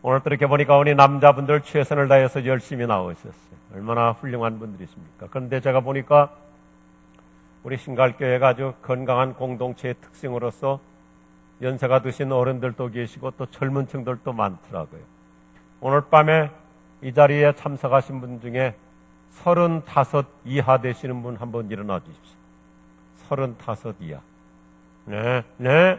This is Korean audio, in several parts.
오늘 또 이렇게 보니까 우리 남자분들 최선을 다해서 열심히 나오셨어요. 얼마나 훌륭한 분들이십니까? 그런데 제가 보니까 우리 신갈교회가 아주 건강한 공동체의 특징으로서 연세가 드신 어른들도 계시고 또 젊은 층들도 많더라고요. 오늘 밤에 이 자리에 참석하신 분 중에 35 이하 되시는 분 한번 일어나 주십시오. 35 이하. 네.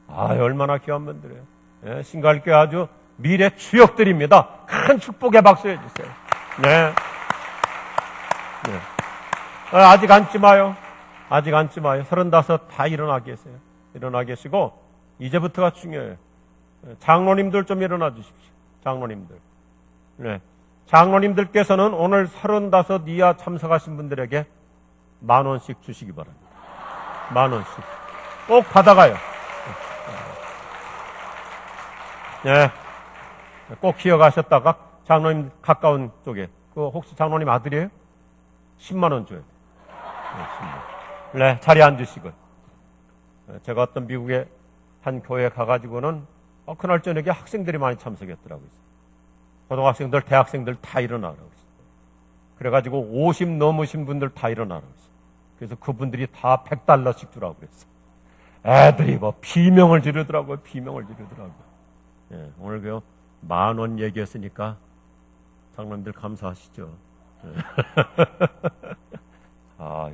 얼마나 귀한 분들이에요. 네, 신갈교회 아주 미래 주역들입니다. 큰 축복의 박수 해주세요. 네. 아직 앉지 마요. 35 다 일어나 계세요. 일어나 계시고, 이제부터가 중요해요. 장로님들 좀 일어나 주십시오. 장로님들. 네. 장로님들께서는 오늘 35 이하 참석하신 분들에게 10,000원씩 주시기 바랍니다. 10,000원씩. 꼭 받아가요. 네. 꼭 기억하셨다가 장로님 가까운 쪽에, 혹시 장로님 아들이에요? 10만원 줘야 돼요. 네, 10만. 네, 자리에 앉으시고요. 제가 어떤 미국의 한 교회에 가가지고는 그날 저녁에 학생들이 많이 참석했더라고요. 고등학생들, 대학생들 다 일어나라고 했어요. 그래가지고 50 넘으신 분들 다 일어나라고 했어요. 그래서 그분들이 다 $100씩 주라고 그랬어요. 애들이 비명을 지르더라고요. 예, 오늘 그 10,000원 얘기했으니까 장로님들 감사하시죠. 예.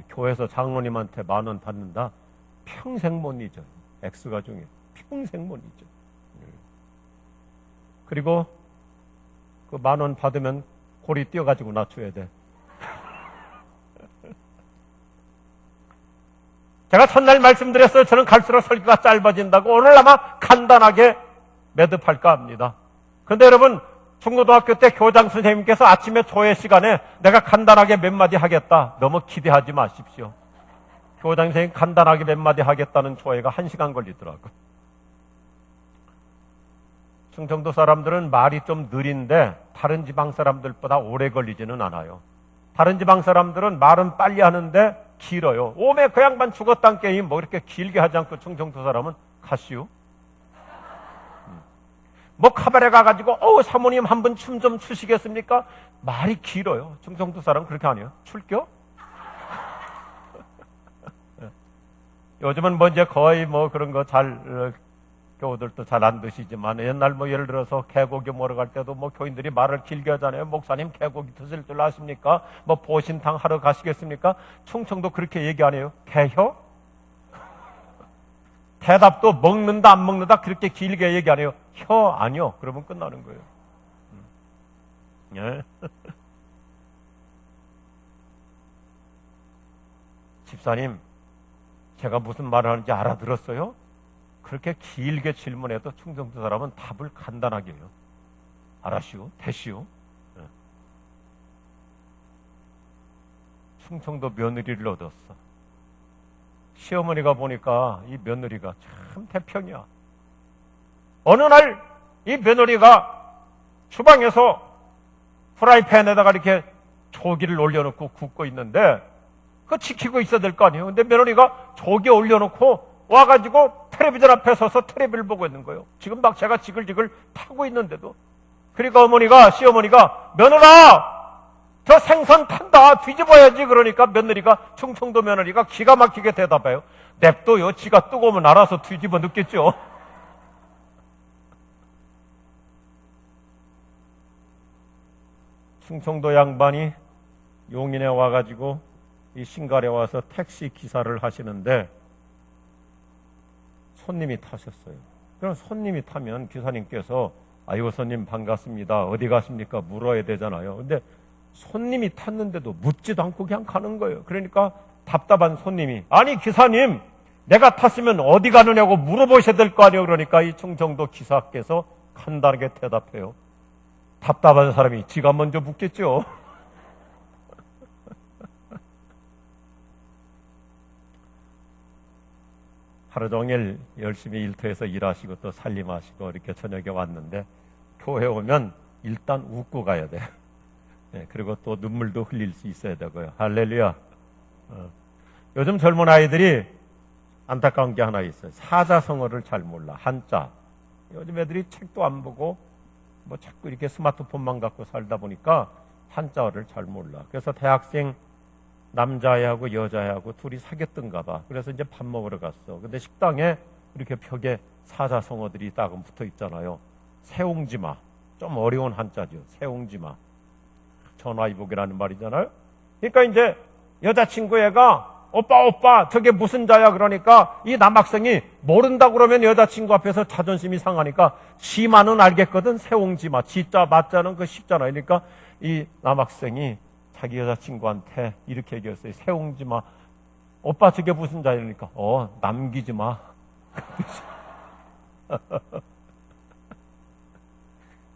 교회에서 장로님한테 10,000원 받는다? 평생 못 잊어요. X가 중에 평생 못 잊어. 그리고 그 10,000원 받으면 고리 띄어가지고 낮춰야 돼. 제가 첫날 말씀드렸어요. 저는 갈수록 설교가 짧아진다고. 오늘 아마 간단하게 매듭할까 합니다. 그런데 여러분, 중고등학교 때 교장 선생님께서 아침에 조회 시간에 내가 간단하게 몇 마디 하겠다. 너무 기대하지 마십시오. 교장 선생님 간단하게 몇 마디 하겠다는 조회가 1시간 걸리더라고요. 충청도 사람들은 말이 좀 느린데 다른 지방 사람들보다 오래 걸리지는 않아요. 다른 지방 사람들은 말은 빨리 하는데 길어요. 오메 그 양반 죽었단 게임 이렇게 길게 하지 않고 충청도 사람은 가시오. 카바레 가가지고 사모님 한 번 춤 좀 추시겠습니까? 말이 길어요. 충청도 사람은 그렇게 안 해요. 출교? 요즘은 이제 거의 그런 거 교우들도 잘 안 드시지만 옛날 예를 들어서 개고기 먹으러 갈 때도 교인들이 말을 길게 하잖아요. 목사님 개고기 드실 줄 아십니까? 보신탕 하러 가시겠습니까? 충청도 그렇게 얘기 안 해요. 개혀? 대답도 먹는다 안 먹는다 그렇게 길게 얘기 안 해요. 혀 아니요. 그러면 끝나는 거예요. 예. 집사님, 제가 무슨 말을 하는지 알아들었어요? 그렇게 길게 질문해도 충청도 사람은 답을 간단하게 해요. 알았시오? 됐시오? 예. 충청도 며느리를 얻었어. 시어머니가 보니까 이 며느리가 참 태평이야. 어느 날 이 며느리가 주방에서 프라이팬에다가 이렇게 조기를 올려놓고 굽고 있는데 그거 지키고 있어야 될 거 아니에요. 근데 며느리가 조기 올려놓고 와가지고 텔레비전 앞에 서서 텔레비를 보고 있는 거예요. 지금 막 제가 지글지글 타고 있는데도. 그러니까 시어머니가 며느라 저 생선 탄다 뒤집어야지. 그러니까 충청도 며느리가 기가 막히게 대답해요. 냅둬요. 지가 뜨거우면 알아서 뒤집어 넣겠죠. 충청도 양반이 용인에 와가지고 이 신갈에 와서 택시 기사를 하시는데 손님이 타셨어요. 그럼 손님이 타면 기사님께서 아이고 손님 반갑습니다. 어디 가십니까? 물어야 되잖아요. 근데 손님이 탔는데도 묻지도 않고 그냥 가는 거예요. 그러니까 답답한 손님이 아니 기사님 내가 탔으면 어디 가느냐고 물어보셔야 될 거 아니에요. 그러니까 이 충청도 기사께서 간단하게 대답해요. 답답한 사람이 지가 먼저 묻겠죠. 하루 종일 열심히 일터에서 일하시고 또 살림하시고 이렇게 저녁에 왔는데 교회 오면 일단 웃고 가야 돼요. 네, 그리고 또 눈물도 흘릴 수 있어야 되고요. 할렐루야. 요즘 젊은 아이들이 안타까운 게 하나 있어요. 사자성어를 잘 몰라. 한자. 요즘 애들이 책도 안 보고 뭐 자꾸 이렇게 스마트폰만 갖고 살다 보니까 한자어를 잘 몰라. 그래서 대학생 남자애하고 여자애하고 둘이 사귀었던가 봐. 그래서 이제 밥 먹으러 갔어. 근데 식당에 이렇게 벽에 사자성어들이 딱 붙어 있잖아요. 세옹지마. 좀 어려운 한자죠. 세옹지마. 전화위복이라는 말이잖아요. 그러니까 이제 여자친구 애가 오빠 저게 무슨 자야 그러니까 이 남학생이 모른다고 그러면 여자친구 앞에서 자존심이 상하니까 지마는 알겠거든. 세옹지마. 지자 맞자는 그 쉽잖아요. 그러니까 이 남학생이 자기 여자친구한테 이렇게 얘기했어요. 세옹지마. 오빠 저게 무슨 자야 그러니까 남기지마.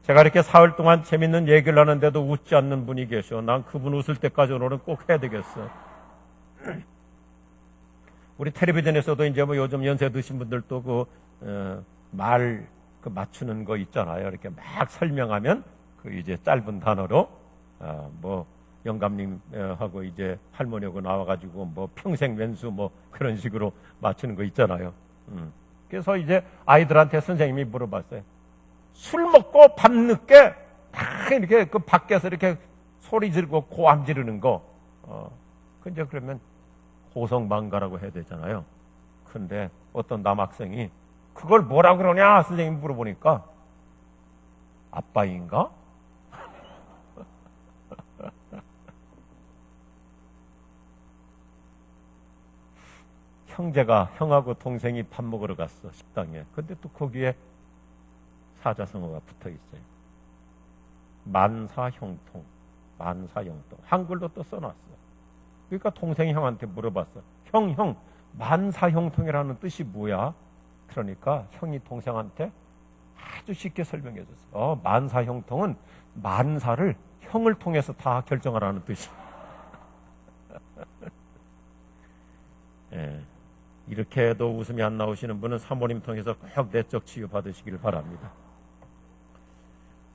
제가 이렇게 사흘 동안 재밌는 얘기를 하는데도 웃지 않는 분이 계셔. 난 그분 웃을 때까지 오늘은 꼭 해야 되겠어. 우리 텔레비전에서도 이제 뭐 요즘 연세 드신 분들도 말 맞추는 거 있잖아요. 이렇게 막 설명하면 그 이제 짧은 단어로 뭐 영감님하고 이제 할머니하고 나와가지고 뭐 평생 왼수 뭐 그런 식으로 맞추는 거 있잖아요. 그래서 이제 아이들한테 선생님이 물어봤어요. 술 먹고 밤늦게 다 이렇게 그 밖에서 이렇게 소리 지르고 고함 지르는 거. 이제 그러면 고성방가라고 해야 되잖아요. 근데 어떤 남학생이 그걸 뭐라 그러냐 선생님 물어보니까 아빠인가? 형하고 동생이 밥 먹으러 갔어, 식당에. 근데 또 거기에 사자성어가 붙어 있어요. 만사형통. 한글로 또 써놨어. 그러니까 동생이 형한테 물어봤어. 형, 만사형통이라는 뜻이 뭐야? 그러니까 형이 동생한테 아주 쉽게 설명해 줬어. 만사형통은 만사를 형을 통해서 다 결정하라는 뜻이야. 예, 이렇게 해도 웃음이 안 나오시는 분은 사모님 통해서 꼭 내적 치유 받으시길 바랍니다.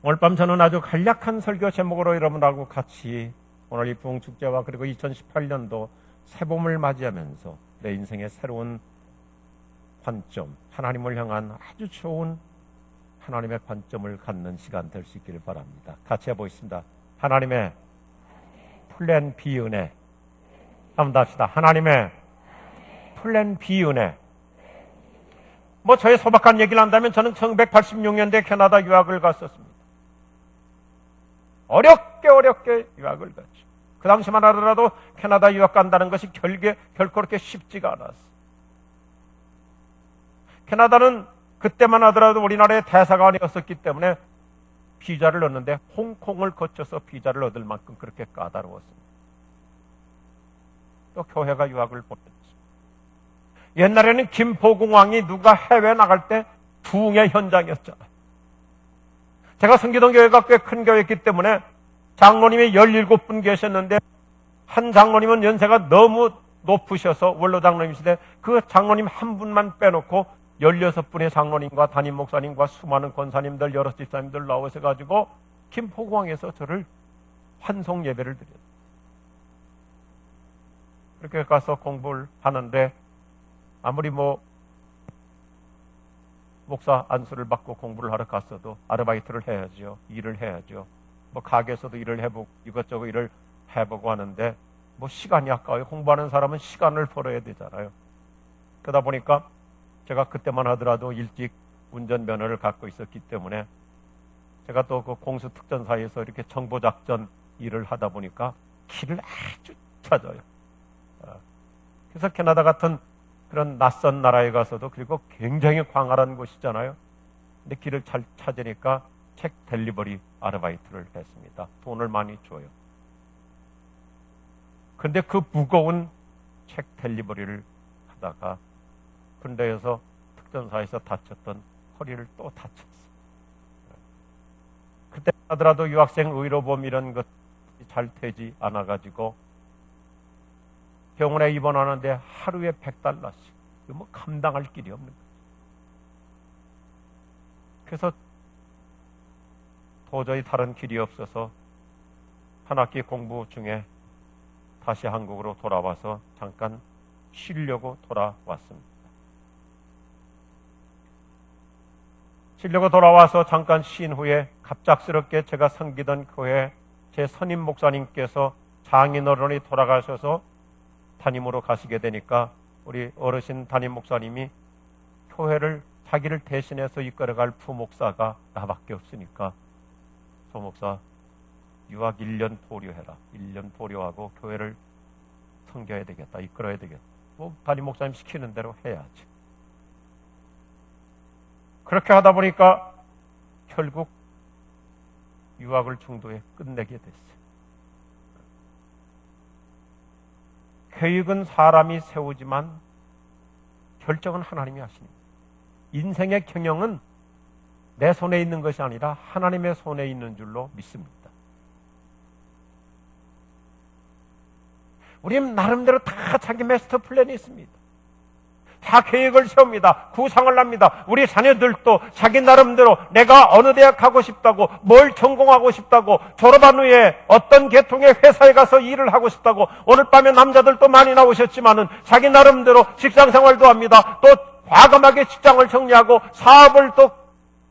오늘 밤 저는 아주 간략한 설교 제목으로 여러분하고 같이 오늘 이 부흥축제와 그리고 2018년도 새봄을 맞이하면서 내 인생의 새로운 관점, 하나님을 향한 아주 좋은 하나님의 관점을 갖는 시간 될 수 있기를 바랍니다. 같이 해보겠습니다. 하나님의 플랜 B 은혜. 한번 더 합시다. 하나님의 플랜 B 은혜. 뭐 저의 소박한 얘기를 한다면 저는 1986년도에 캐나다 유학을 갔었습니다. 어렵게 유학을 갔죠. 그 당시만 하더라도 캐나다 유학 간다는 것이 결코 그렇게 쉽지가 않았어. 캐나다는 그때만 하더라도 우리나라의 대사관이었었기 때문에 비자를 얻는데 홍콩을 거쳐서 비자를 얻을 만큼 그렇게 까다로웠습니다. 또 교회가 유학을 보냈습니다. 옛날에는 김포공항이 누가 해외 나갈 때 부흥의 현장이었잖아요. 제가 성기동 교회가 꽤 큰 교회였기 때문에 장로님이 17분 계셨는데 한 장로님은 연세가 너무 높으셔서 원로 장로님이시대 그 장로님 한 분만 빼놓고 16분의 장로님과 담임 목사님과 수많은 권사님들 여러 집사님들 나오셔가지고 김포공항에서 저를 환송 예배를 드렸어요. 그렇게 가서 공부를 하는데 아무리 목사 안수를 받고 공부를 하러 갔어도 아르바이트를 해야죠. 일을 해야죠. 가게에서도 일을 해보고 이것저것 일을 해보고 하는데 시간이 아까워요. 공부하는 사람은 시간을 벌어야 되잖아요. 그러다 보니까 제가 그때만 하더라도 일찍 운전면허를 갖고 있었기 때문에 제가 또 그 공수특전사에서 이렇게 정보작전 일을 하다 보니까 길을 아주 찾아요. 그래서 캐나다 같은 그런 낯선 나라에 가서도 그리고 굉장히 광활한 곳이잖아요. 근데 길을 잘 찾으니까 책 델리버리 아르바이트를 했습니다. 돈을 많이 줘요. 근데 그 무거운 책 델리버리를 하다가 군대에서 특전사에서 다쳤던 허리를 또 다쳤어요. 그때 하더라도 유학생 의료보험 이런 것이 잘 되지 않아가지고 병원에 입원하는데 하루에 $100씩. 이거 감당할 길이 없는 거죠. 그래서 도저히 다른 길이 없어서 한 학기 공부 중에 다시 한국으로 돌아와서 잠깐 쉬려고 돌아왔습니다. 진료가 돌아와서 잠깐 쉰 후에 갑작스럽게 제가 섬기던 교회 제 선임 목사님께서 장인어른이 돌아가셔서 담임으로 가시게 되니까 우리 어르신 담임 목사님이 교회를 자기를 대신해서 이끌어갈 부목사가 나밖에 없으니까 소목사 유학 1년 보류해라. 1년 보류하고 교회를 섬겨야 되겠다. 이끌어야 되겠다. 뭐 담임 목사님 시키는 대로 해야지. 그렇게 하다 보니까 결국 유학을 중도에 끝내게 됐어요. 계획은 사람이 세우지만 결정은 하나님이 하십니다. 인생의 경영은 내 손에 있는 것이 아니라 하나님의 손에 있는 줄로 믿습니다. 우리는 나름대로 다 자기 마스터 플랜이 있습니다. 다 계획을 세웁니다. 구상을 합니다. 우리 자녀들도 자기 나름대로 내가 어느 대학 가고 싶다고, 뭘 전공하고 싶다고, 졸업한 후에 어떤 계통의 회사에 가서 일을 하고 싶다고, 오늘 밤에 남자들도 많이 나오셨지만은 자기 나름대로 직장 생활도 합니다. 또 과감하게 직장을 정리하고 사업을 또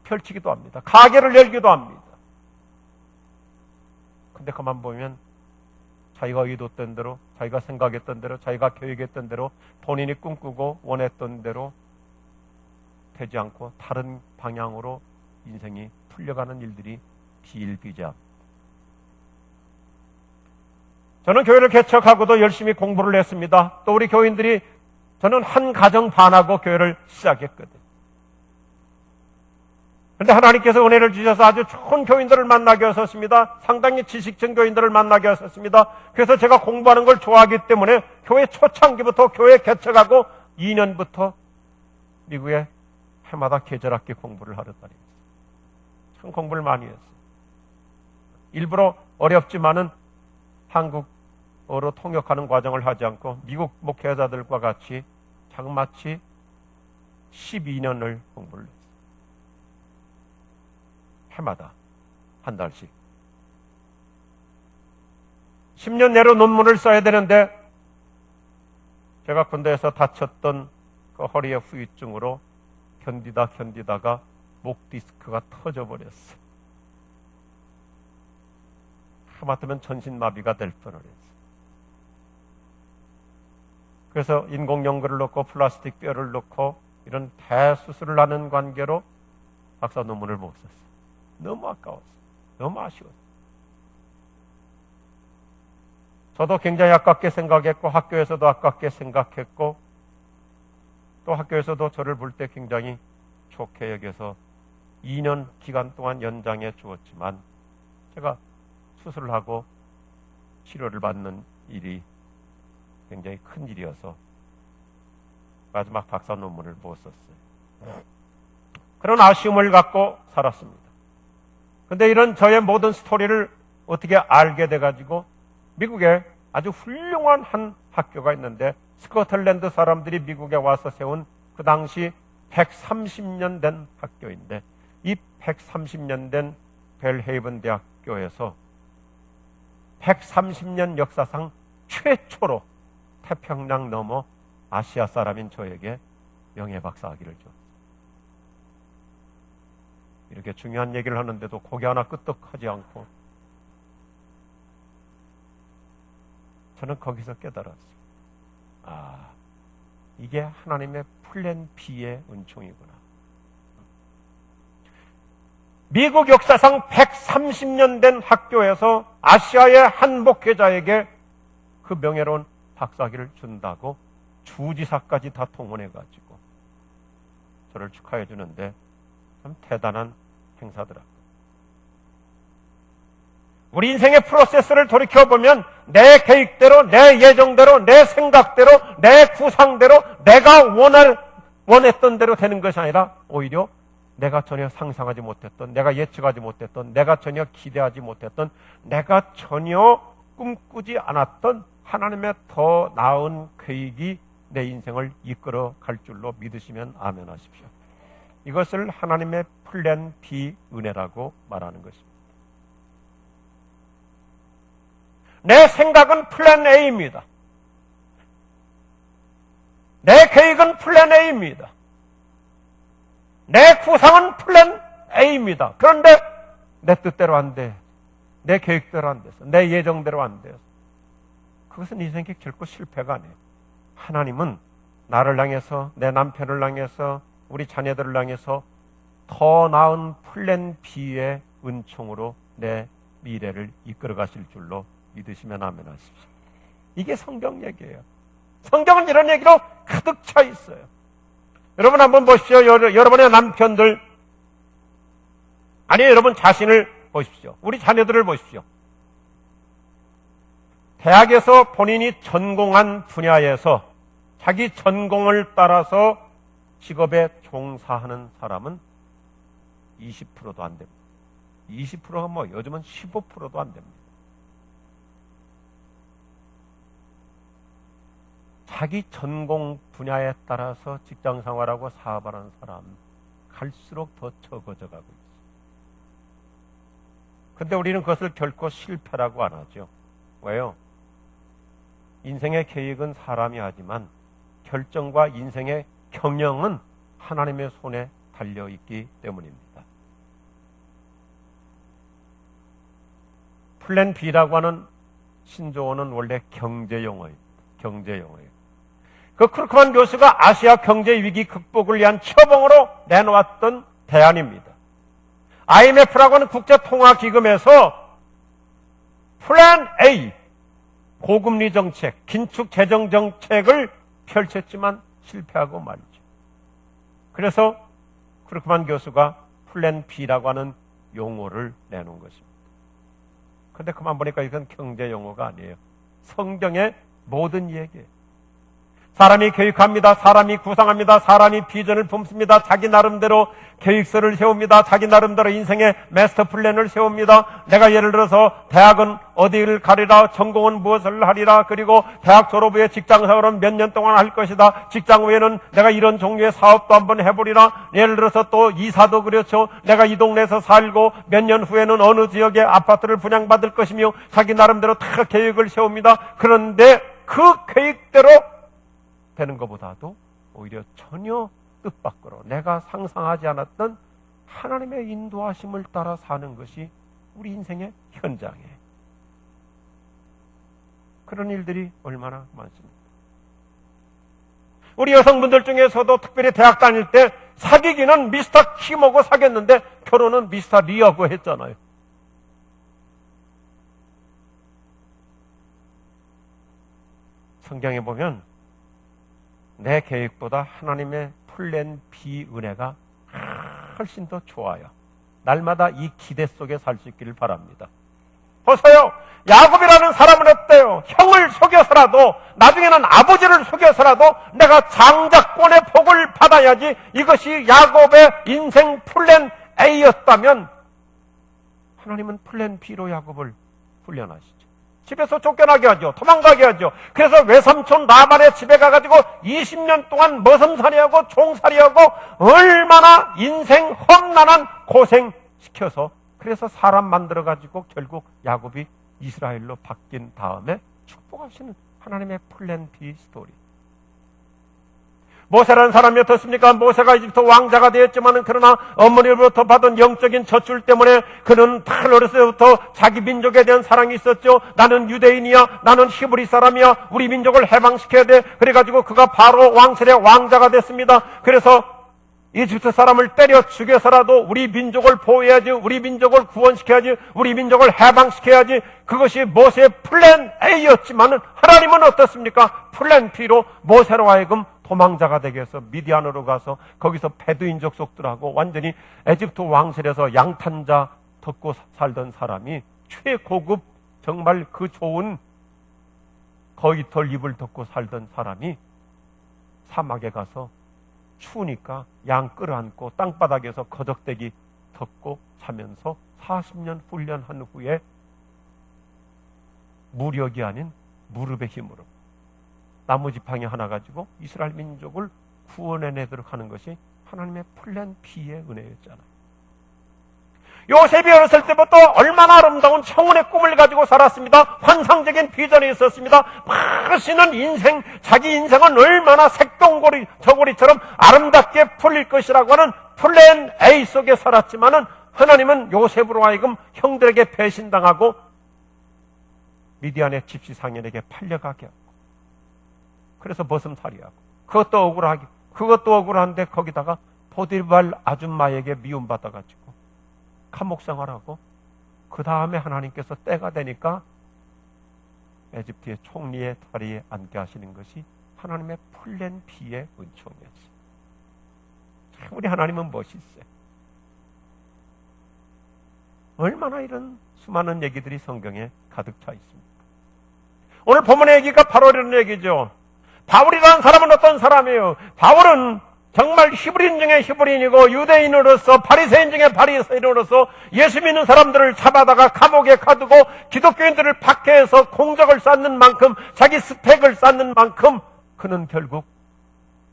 펼치기도 합니다. 가게를 열기도 합니다. 근데 그만 보면 자기가 의도했던 대로, 자기가 생각했던 대로, 자기가 계획했던 대로, 본인이 꿈꾸고 원했던 대로 되지 않고 다른 방향으로 인생이 풀려가는 일들이 비일비재합니다. 저는 교회를 개척하고도 열심히 공부를 했습니다. 또 우리 교인들이 저는 한 가정 반하고 교회를 시작했거든요. 그런데 하나님께서 은혜를 주셔서 아주 좋은 교인들을 만나게 하셨습니다. 상당히 지식층 교인들을 만나게 하셨습니다. 그래서 제가 공부하는 걸 좋아하기 때문에 교회 초창기부터 교회 개척하고 2년부터 미국에 해마다 계절학기 공부를 하러 다녔어요. 참 공부를 많이 했어요. 일부러 어렵지만은 한국어로 통역하는 과정을 하지 않고 미국 목회자들과 같이 장마치 12년을 공부를 했어요. 해마다 한 달씩 10년 내로 논문을 써야 되는데 제가 군대에서 다쳤던 그 허리의 후유증으로 견디다가 목 디스크가 터져버렸어요. 하마터면 전신마비가 될 뻔했어요. 그래서 인공연골을 넣고 플라스틱 뼈를 넣고 이런 대수술을 하는 관계로 박사 논문을 못 썼어요. 너무 아까웠어요. 너무 아쉬웠어요. 저도 굉장히 아깝게 생각했고 학교에서도 아깝게 생각했고 또 학교에서도 저를 볼 때 굉장히 좋게 여겨서 2년 기간 동안 연장해 주었지만 제가 수술을 하고 치료를 받는 일이 굉장히 큰 일이어서 마지막 박사 논문을 못 썼어요. 그런 아쉬움을 갖고 살았습니다. 근데 이런 저의 모든 스토리를 어떻게 알게 돼가지고 미국에 아주 훌륭한 한 학교가 있는데 스코틀랜드 사람들이 미국에 와서 세운 그 당시 130년 된 학교인데 이 130년 된 벨헤이븐 대학교에서 130년 역사상 최초로 태평양 넘어 아시아 사람인 저에게 명예박사학위를 줬어요. 이렇게 중요한 얘기를 하는데도 고개 하나 끄떡하지 않고 저는 거기서 깨달았어요. 아, 이게 하나님의 플랜 B의 은총이구나. 미국 역사상 130년 된 학교에서 아시아의 한 목회자에게 그 명예로운 박사학위를 준다고 주지사까지 다 동원해가지고 저를 축하해 주는데 참 대단한 행사더라고요. 우리 인생의 프로세스를 돌이켜보면 내 계획대로, 내 예정대로, 내 생각대로, 내 구상대로 내가 원했던 대로 되는 것이 아니라 오히려 내가 전혀 상상하지 못했던, 내가 예측하지 못했던, 내가 전혀 기대하지 못했던, 내가 전혀 꿈꾸지 않았던 하나님의 더 나은 계획이 내 인생을 이끌어 갈 줄로 믿으시면 아멘 하십시오. 이것을 하나님의 플랜 B 은혜라고 말하는 것입니다. 내 생각은 플랜 A입니다. 내 계획은 플랜 A입니다. 내 구상은 플랜 A입니다. 그런데 내 뜻대로 안 돼. 내 계획대로 안 돼서, 내 예정대로 안 돼서. 그것은 인생의 결코 실패가 아니에요. 하나님은 나를 향해서, 내 남편을 향해서, 우리 자녀들을 향해서 더 나은 플랜 B의 은총으로 내 미래를 이끌어 가실 줄로 믿으시면 아멘 하십시오. 이게 성경 얘기예요. 성경은 이런 얘기로 가득 차 있어요. 여러분 한번 보십시오. 여러분의 남편들, 아니 여러분 자신을 보십시오. 우리 자녀들을 보십시오. 대학에서 본인이 전공한 분야에서 자기 전공을 따라서 직업에 종사하는 사람은 20%도 안 됩니다. 20%가 뭐 요즘은 15%도 안 됩니다. 자기 전공 분야에 따라서 직장 생활하고 사업하는 사람 갈수록 더 적어져 가고 있어요. 그런데 우리는 그것을 결코 실패라고 안 하죠. 왜요? 인생의 계획은 사람이 하지만 결정과 인생의 경영은 하나님의 손에 달려있기 때문입니다. 플랜 B라고 하는 신조어는 원래 경제용어입니다. 경제용어예요. 그 크루크만 교수가 아시아 경제 위기 극복을 위한 처방으로 내놓았던 대안입니다. IMF라고 하는 국제통화기금에서 플랜 A, 고금리 정책, 긴축 재정 정책을 펼쳤지만 실패하고 말이죠. 그래서 크루크만 교수가 플랜 B라고 하는 용어를 내놓은 것입니다. 그런데 그만 보니까 이건 경제 용어가 아니에요. 성경의 모든 얘기예요. 사람이 계획합니다. 사람이 구상합니다. 사람이 비전을 품습니다. 자기 나름대로 계획서를 세웁니다. 자기 나름대로 인생의 마스터 플랜을 세웁니다. 내가 예를 들어서 대학은 어디를 가리라, 전공은 무엇을 하리라, 그리고 대학 졸업 후에 직장생활은 몇 년 동안 할 것이다. 직장 후에는 내가 이런 종류의 사업도 한번 해보리라. 예를 들어서 또 이사도 그렇죠. 내가 이 동네에서 살고 몇 년 후에는 어느 지역에 아파트를 분양받을 것이며 자기 나름대로 다 계획을 세웁니다. 그런데 그 계획대로 되는 것보다도 오히려 전혀 뜻밖으로 내가 상상하지 않았던 하나님의 인도하심을 따라 사는 것이 우리 인생의 현장이에요. 그런 일들이 얼마나 많습니다. 우리 여성분들 중에서도 특별히 대학 다닐 때 사귀기는 미스터 키모고 사귀었는데 결혼은 미스터 리하고 했잖아요. 성경에 보면 내 계획보다 하나님의 플랜 B 은혜가 훨씬 더 좋아요. 날마다 이 기대 속에 살 수 있기를 바랍니다. 보세요. 야곱이라는 사람은 어때요? 형을 속여서라도, 나중에는 아버지를 속여서라도 내가 장자권의 복을 받아야지, 이것이 야곱의 인생 플랜 A였다면 하나님은 플랜 B로 야곱을 훈련하시죠. 집에서 쫓겨나게 하죠. 도망가게 하죠. 그래서 외삼촌 라반의 집에 가가지고 20년 동안 머슴살이하고 종살이하고 얼마나 인생 험난한 고생시켜서, 그래서 사람 만들어가지고 결국 야곱이 이스라엘로 바뀐 다음에 축복하시는 하나님의 플랜 B 스토리. 모세라는 사람이 어떻습니까? 모세가 이집트 왕자가 되었지만은 그러나 어머니로부터 받은 영적인 젖줄 때문에 그는 다 어렸을 때부터 자기 민족에 대한 사랑이 있었죠. 나는 유대인이야, 나는 히브리 사람이야, 우리 민족을 해방시켜야 돼. 그래가지고 그가 바로 왕실의 왕자가 됐습니다. 그래서 이집트 사람을 때려 죽여서라도 우리 민족을 보호해야지, 우리 민족을 구원시켜야지, 우리 민족을 해방시켜야지. 그것이 모세의 플랜 A였지만은 하나님은 어떻습니까? 플랜 B로 모세로 하여금 도망자가 되게 해서 미디안으로 가서 거기서 베두인 족속들하고 완전히 에집트 왕실에서 양탄자 덮고 살던 사람이, 최고급 정말 그 좋은 거위털 잎을 덮고 살던 사람이 사막에 가서 추우니까 양 끌어안고 땅바닥에서 거적대기 덮고 자면서 40년 훈련한 후에 무력이 아닌 무릎의 힘으로 나무지팡이 하나 가지고 이스라엘 민족을 구원해내도록 하는 것이 하나님의 플랜 B의 은혜였잖아요. 요셉이 어렸을 때부터 얼마나 아름다운 청혼의 꿈을 가지고 살았습니다. 환상적인 비전이 있었습니다. 맛있는 인생, 자기 인생은 얼마나 색동고리 저고리처럼 아름답게 풀릴 것이라고 하는 플랜 A 속에 살았지만은 하나님은 요셉으로 하여금 형들에게 배신당하고 미디안의 집시상인에게 팔려가게 하고, 그래서 버슴살이하고, 그것도 억울한데 거기다가 보디발 아줌마에게 미움받아가지고 감옥 생활하고, 그 다음에 하나님께서 때가 되니까 에집트의 총리의 자리에 앉게 하시는 것이 하나님의 플랜 B의 은총이었어요. 참 우리 하나님은 멋있어요. 얼마나 이런 수많은 얘기들이 성경에 가득 차 있습니까? 오늘 본문의 얘기가 바로 이런 얘기죠. 바울이라는 사람은 어떤 사람이에요? 바울은 정말 히브리인 중에 히브리인이고 유대인으로서 바리새인 중에 바리새인으로서 예수 믿는 사람들을 잡아다가 감옥에 가두고 기독교인들을 박해해서 공적을 쌓는 만큼, 자기 스펙을 쌓는 만큼 그는 결국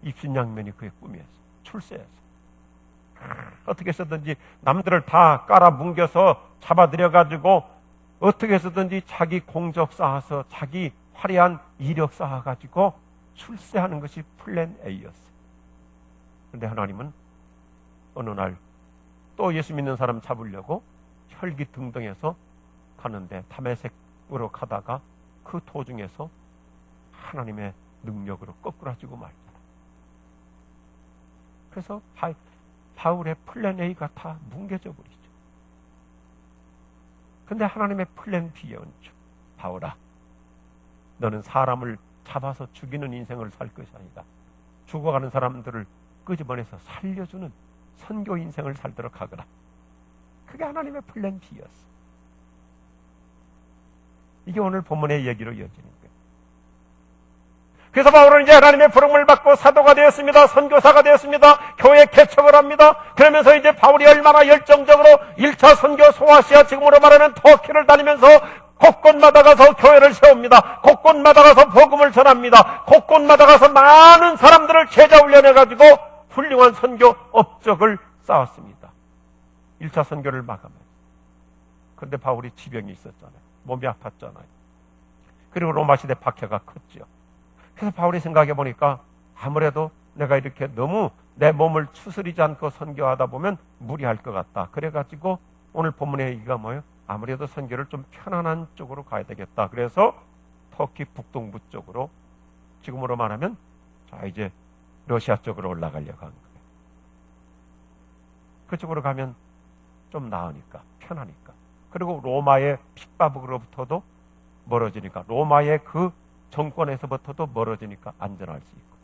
입신양면이 그의 꿈이었어요. 출세했어요. 어떻게 해서든지 남들을 다 깔아뭉겨서 잡아들여가지고 어떻게 해서든지 자기 공적 쌓아서 자기 화려한 이력 쌓아가지고 출세하는 것이 플랜 A였어요. 그런데 하나님은 어느 날 또 예수 믿는 사람 잡으려고 혈기등등해서 가는데 다메섹으로 가다가 그 도중에서 하나님의 능력으로 거꾸라지고 말잖아. 그래서 바울의 플랜 A가 다 뭉개져 버리죠. 근데 하나님의 플랜 B의 은총, 바울아, 너는 사람을 잡아서 죽이는 인생을 살 것이 아니다. 죽어가는 사람들을 끄집어내서 살려주는 선교 인생을 살도록 하거라. 그게 하나님의 플랜 B였어. 이게 오늘 본문의 얘기로 이어지는 거예요. 그래서 바울은 이제 하나님의 부름을 받고 사도가 되었습니다. 선교사가 되었습니다. 교회 개척을 합니다. 그러면서 이제 바울이 얼마나 열정적으로 1차 선교 소아시아, 지금으로 말하는 터키를 다니면서 곳곳마다 가서 교회를 세웁니다. 곳곳마다 가서 복음을 전합니다. 곳곳마다 가서 많은 사람들을 제자 훈련해가지고 훌륭한 선교 업적을 쌓았습니다. 1차 선교를 마감했어요. 그런데 바울이 지병이 있었잖아요. 몸이 아팠잖아요. 그리고 로마 시대 박해가 컸죠. 그래서 바울이 생각해 보니까 아무래도 내가 이렇게 너무 내 몸을 추스리지 않고 선교하다 보면 무리할 것 같다. 그래가지고 오늘 본문의 얘기가 뭐예요? 아무래도 선교를 좀 편안한 쪽으로 가야 되겠다. 그래서 터키 북동부 쪽으로, 지금으로 말하면 자 이제 러시아 쪽으로 올라가려고 한 거예요. 그쪽으로 가면 좀 나으니까, 편하니까. 그리고 로마의 핍박으로부터도 멀어지니까, 로마의 그 정권에서부터도 멀어지니까 안전할 수 있고.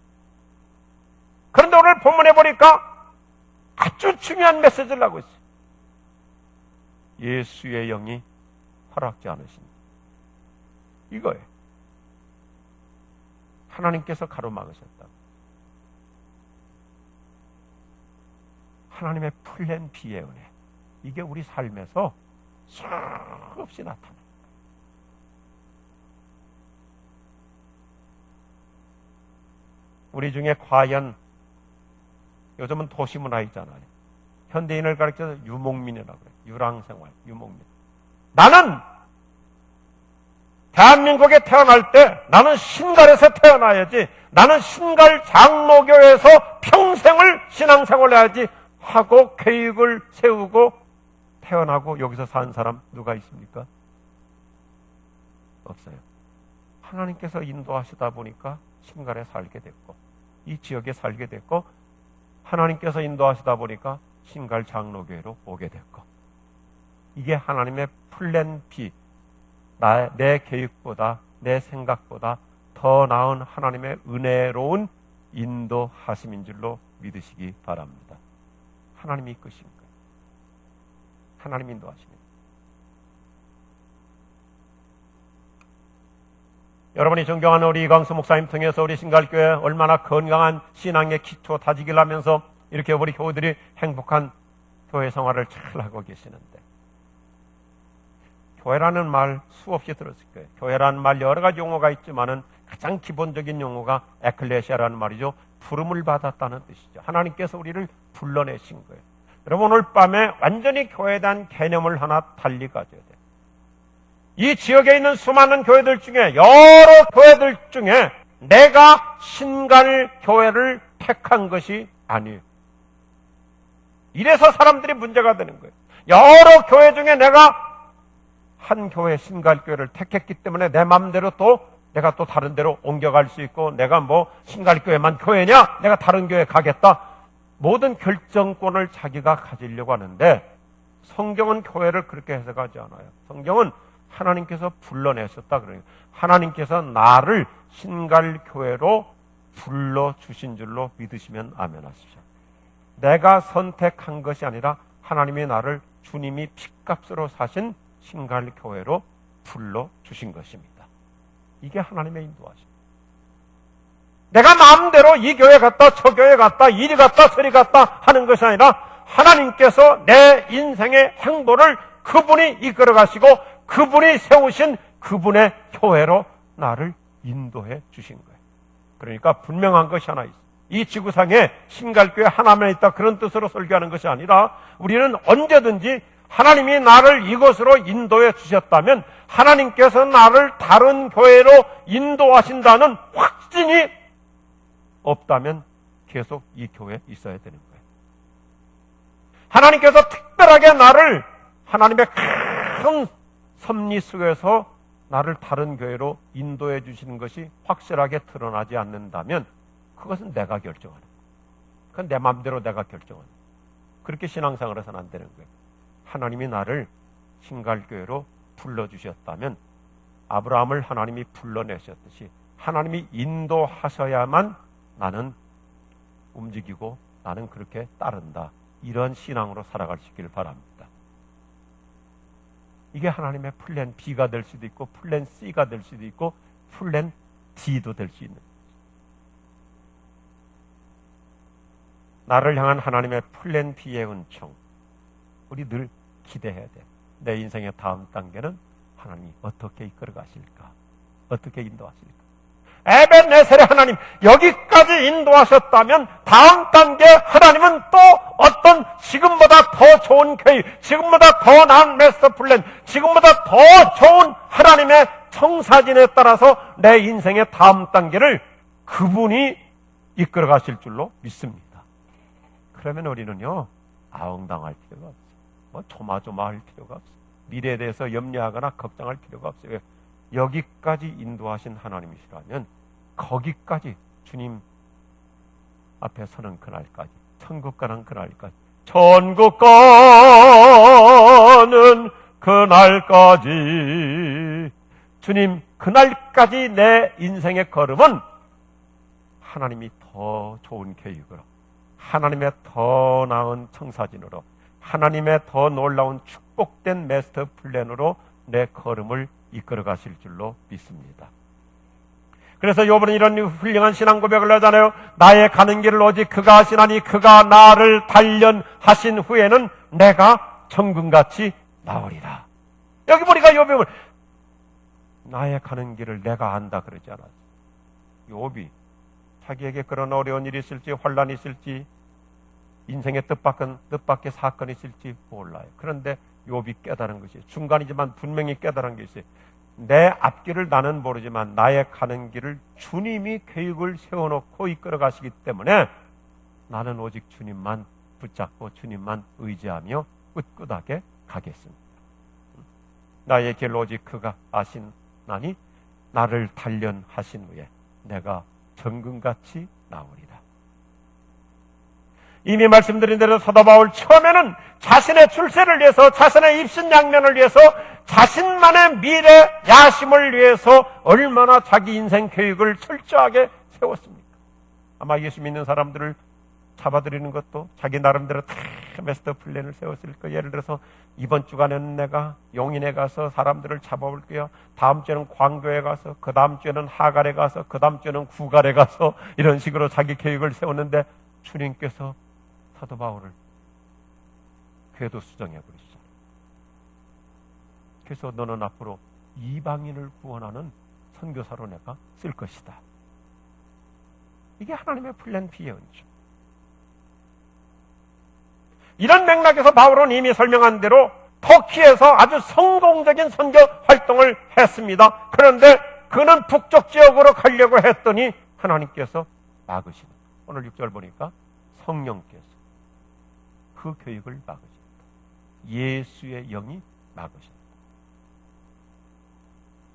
그런데 오늘 본문에 보니까 아주 중요한 메시지를 하고 있어요. 예수의 영이 허락지 않으신 이거예요. 하나님께서 가로막으셨다. 하나님의 플랜 B의 은혜, 이게 우리 삶에서 수없이 나타납니다. 우리 중에 과연, 요즘은 도시문화 있잖아요. 현대인을 가르쳐서 유목민이라고 그래요. 유랑생활, 유목민. 나는 대한민국에 태어날 때 나는 신갈에서 태어나야지, 나는 신갈 장로교에서 평생을 신앙생활을 해야지 하고 계획을 세우고 태어나고 여기서 산 사람 누가 있습니까? 없어요. 하나님께서 인도하시다 보니까 신갈에 살게 됐고, 이 지역에 살게 됐고, 하나님께서 인도하시다 보니까 신갈 장로교회로 오게 됐고, 이게 하나님의 플랜 B, 내 계획보다, 내 생각보다 더 나은 하나님의 은혜로운 인도하심인 줄로 믿으시기 바랍니다. 하나님이 이끄신 거예요. 하나님 인도하십니다. 여러분이 존경하는 우리 이광수 목사님 통해서 우리 신갈교회 얼마나 건강한 신앙의 기초 다지기를 하면서 이렇게 우리 교우들이 행복한 교회 생활을 잘 하고 계시는데, 교회라는 말 수없이 들었을 거예요. 교회라는 말 여러 가지 용어가 있지만은 가장 기본적인 용어가 에클레시아라는 말이죠. 부름을 받았다는 뜻이죠. 하나님께서 우리를 불러내신 거예요. 여러분, 오늘 밤에 완전히 교회에 대한 개념을 하나 달리 가져야 돼요. 이 지역에 있는 수많은 교회들 중에, 여러 교회들 중에 내가 신갈교회를 택한 것이 아니에요. 이래서 사람들이 문제가 되는 거예요. 여러 교회 중에 내가 한 교회, 신갈교회를 택했기 때문에 내 마음대로 내가 또 다른 데로 옮겨갈 수 있고, 내가 뭐 신갈교회만 교회냐? 내가 다른 교회 가겠다. 모든 결정권을 자기가 가지려고 하는데, 성경은 교회를 그렇게 해석하지 않아요. 성경은 하나님께서 불러내셨다 그래요. 하나님께서 나를 신갈교회로 불러주신 줄로 믿으시면 아멘 하십시오. 내가 선택한 것이 아니라 하나님이 나를 주님이 핏값으로 사신 신갈교회로 불러주신 것입니다. 이게 하나님의 인도하심. 내가 마음대로 이 교회 갔다 저 교회 갔다 이리 갔다 저리 갔다 하는 것이 아니라 하나님께서 내 인생의 행보를 그분이 이끌어 가시고 그분이 세우신 그분의 교회로 나를 인도해 주신 거예요. 그러니까 분명한 것이 하나 있어요. 이 지구상에 신갈교회 하나만 있다 그런 뜻으로 설교하는 것이 아니라 우리는 언제든지 하나님이 나를 이곳으로 인도해 주셨다면 하나님께서 나를 다른 교회로 인도하신다는 확신이 없다면 계속 이 교회에 있어야 되는 거예요. 하나님께서 특별하게 나를 하나님의 큰 섭리 속에서 나를 다른 교회로 인도해 주시는 것이 확실하게 드러나지 않는다면 그것은 내가 결정하는 거예요. 그건 내 마음대로 내가 결정하는 거예요. 그렇게 신앙생활을 해서는 안 되는 거예요. 하나님이 나를 신갈교회로 불러주셨다면 아브라함을 하나님이 불러내셨듯이 하나님이 인도하셔야만 나는 움직이고 나는 그렇게 따른다. 이런 신앙으로 살아갈 수 있기를 바랍니다. 이게 하나님의 플랜 B가 될 수도 있고 플랜 C가 될 수도 있고 플랜 D도 될 수 있는 거죠. 나를 향한 하나님의 플랜 B의 은총, 우리 늘 기대해야 돼. 내 인생의 다음 단계는 하나님이 어떻게 이끌어 가실까? 어떻게 인도하실까? 에벤네셀의 하나님 여기까지 인도하셨다면 다음 단계 하나님은 또 어떤 지금보다 더 좋은 계획, 지금보다 더 나은 마스터 플랜, 지금보다 더 좋은 하나님의 청사진에 따라서 내 인생의 다음 단계를 그분이 이끌어 가실 줄로 믿습니다. 그러면 우리는요 아웅당할 필요가 없어요. 뭐 조마조마할 필요가 없어요. 미래에 대해서 염려하거나 걱정할 필요가 없어요. 여기까지 인도하신 하나님이시라면 거기까지 주님 앞에 서는 그날까지, 천국 가는 그날까지, 천국 가는 그날까지, 주님 그날까지 내 인생의 걸음은 하나님이 더 좋은 계획으로, 하나님의 더 나은 청사진으로, 하나님의 더 놀라운 축복된 마스터 플랜으로 내 걸음을 이끌어 가실 줄로 믿습니다. 그래서 요번에 이런 훌륭한 신앙 고백을 하잖아요. 나의 가는 길을 오직 그가 하시나니 그가 나를 단련하신 후에는 내가 정금같이 나으리라. 여기 보니까 욥이 나의 가는 길을 내가 안다 그러지 않았어요. 욥이 자기에게 그런 어려운 일이 있을지 환란이 있을지 인생의 뜻밖의 사건이 있을지 몰라요. 그런데 욥이 깨달은 것이 중간이지만 분명히 깨달은 게 있어요. 내 앞길을 나는 모르지만 나의 가는 길을 주님이 계획을 세워놓고 이끌어 가시기 때문에 나는 오직 주님만 붙잡고 주님만 의지하며 꿋꿋하게 가겠습니다. 나의 길 오직 그가 아시나니 나를 단련하신 후에 내가 정금같이 나오리라. 이미 말씀드린 대로 사도 바울 처음에는 자신의 출세를 위해서, 자신의 입신양면을 위해서, 자신만의 미래 야심을 위해서 얼마나 자기 인생 계획을 철저하게 세웠습니까? 아마 예수 믿는 사람들을 잡아들이는 것도 자기 나름대로 다 마스터 플랜을 세웠을 거예요. 예를 들어서 이번 주간에는 내가 용인에 가서 사람들을 잡아올게요. 다음 주에는 광교에 가서, 그 다음 주에는 하갈에 가서, 그 다음 주에는 구갈에 가서, 이런 식으로 자기 계획을 세웠는데 주님께서 사도 바울을 궤도 수정해 버리시죠. 그래서 너는 앞으로 이방인을 구원하는 선교사로 내가 쓸 것이다. 이게 하나님의 플랜 B의 은총. 이런 맥락에서 바울은 이미 설명한 대로 터키에서 아주 성공적인 선교 활동을 했습니다. 그런데 그는 북쪽 지역으로 가려고 했더니 하나님께서 막으십니다. 오늘 6절 보니까 성령께서 그 계획을 막으십니다. 예수의 영이 막으십니다.